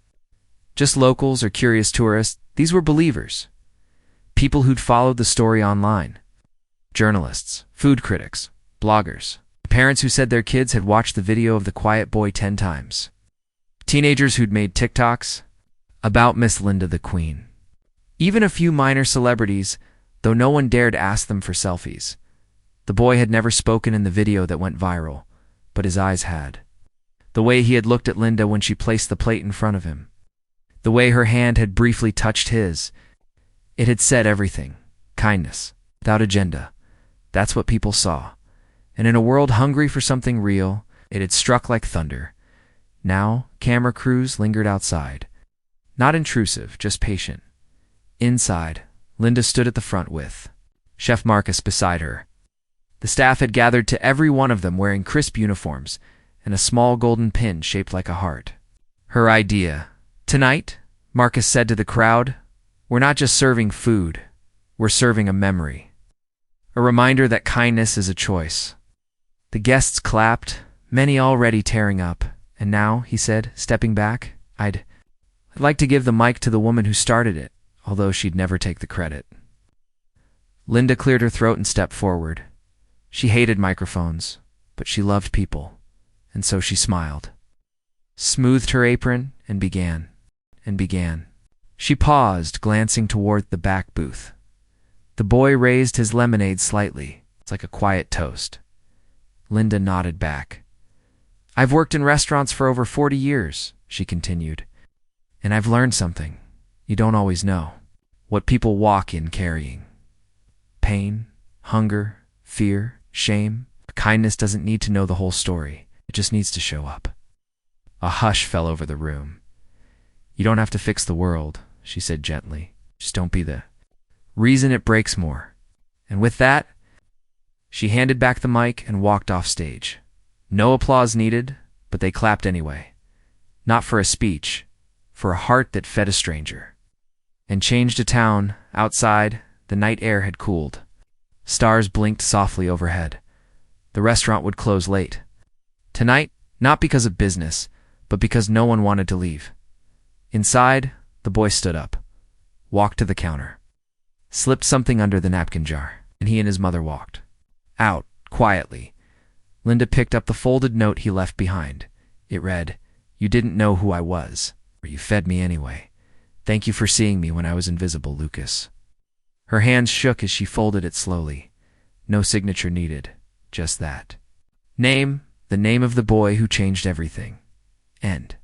just locals or curious tourists. These were believers. People who'd followed the story online. Journalists, food critics, bloggers. Parents who said their kids had watched the video of the quiet boy 10 times. Teenagers who'd made TikToks about Miss Linda the Queen. Even a few minor celebrities, though no one dared ask them for selfies. The boy had never spoken in the video that went viral, but his eyes had. The way he had looked at Linda when she placed the plate in front of him. The way her hand had briefly touched his. It had said everything. Kindness, without agenda. That's what people saw. And in a world hungry for something real, it had struck like thunder. Now, camera crews lingered outside. Not intrusive, just patient. Inside, Linda stood at the front with Chef Marcus beside her. The staff had gathered to every one of them wearing crisp uniforms and a small golden pin shaped like a heart. Her idea. "Tonight," Marcus said to the crowd, We're not just serving food, we're serving a memory. A reminder that kindness is a choice. The guests clapped, many already tearing up. And now, he said, stepping back, I'd like to give the mic to the woman who started it, although she'd never take the credit. Linda cleared her throat and stepped forward. She hated microphones, but she loved people, and so she smiled, smoothed her apron, and began. She paused, glancing toward the back booth. The boy raised his lemonade slightly. It's like a quiet toast. Linda nodded back. I've worked in restaurants for over 40 years, she continued, and I've learned something you don't always know. What people walk in carrying. Pain, hunger, fear, shame. Kindness doesn't need to know the whole story. It just needs to show up. A hush fell over the room. You don't have to fix the world, she said gently. Just don't be the reason it breaks more. And with that, she handed back the mic and walked off stage. No applause needed, but they clapped anyway. Not for a speech, for a heart that fed a stranger. And changed a town. Outside, the night air had cooled. Stars blinked softly overhead. The restaurant would close late. Tonight, not because of business, but because no one wanted to leave. Inside, the boy stood up, walked to the counter, slipped something under the napkin jar, and he and his mother walked out, quietly. Linda picked up the folded note he left behind. It read, You didn't know who I was, or you fed me anyway. Thank you for seeing me when I was invisible, Lucas. Her hands shook as she folded it slowly. No signature needed, just that. Name, the name of the boy who changed everything. End.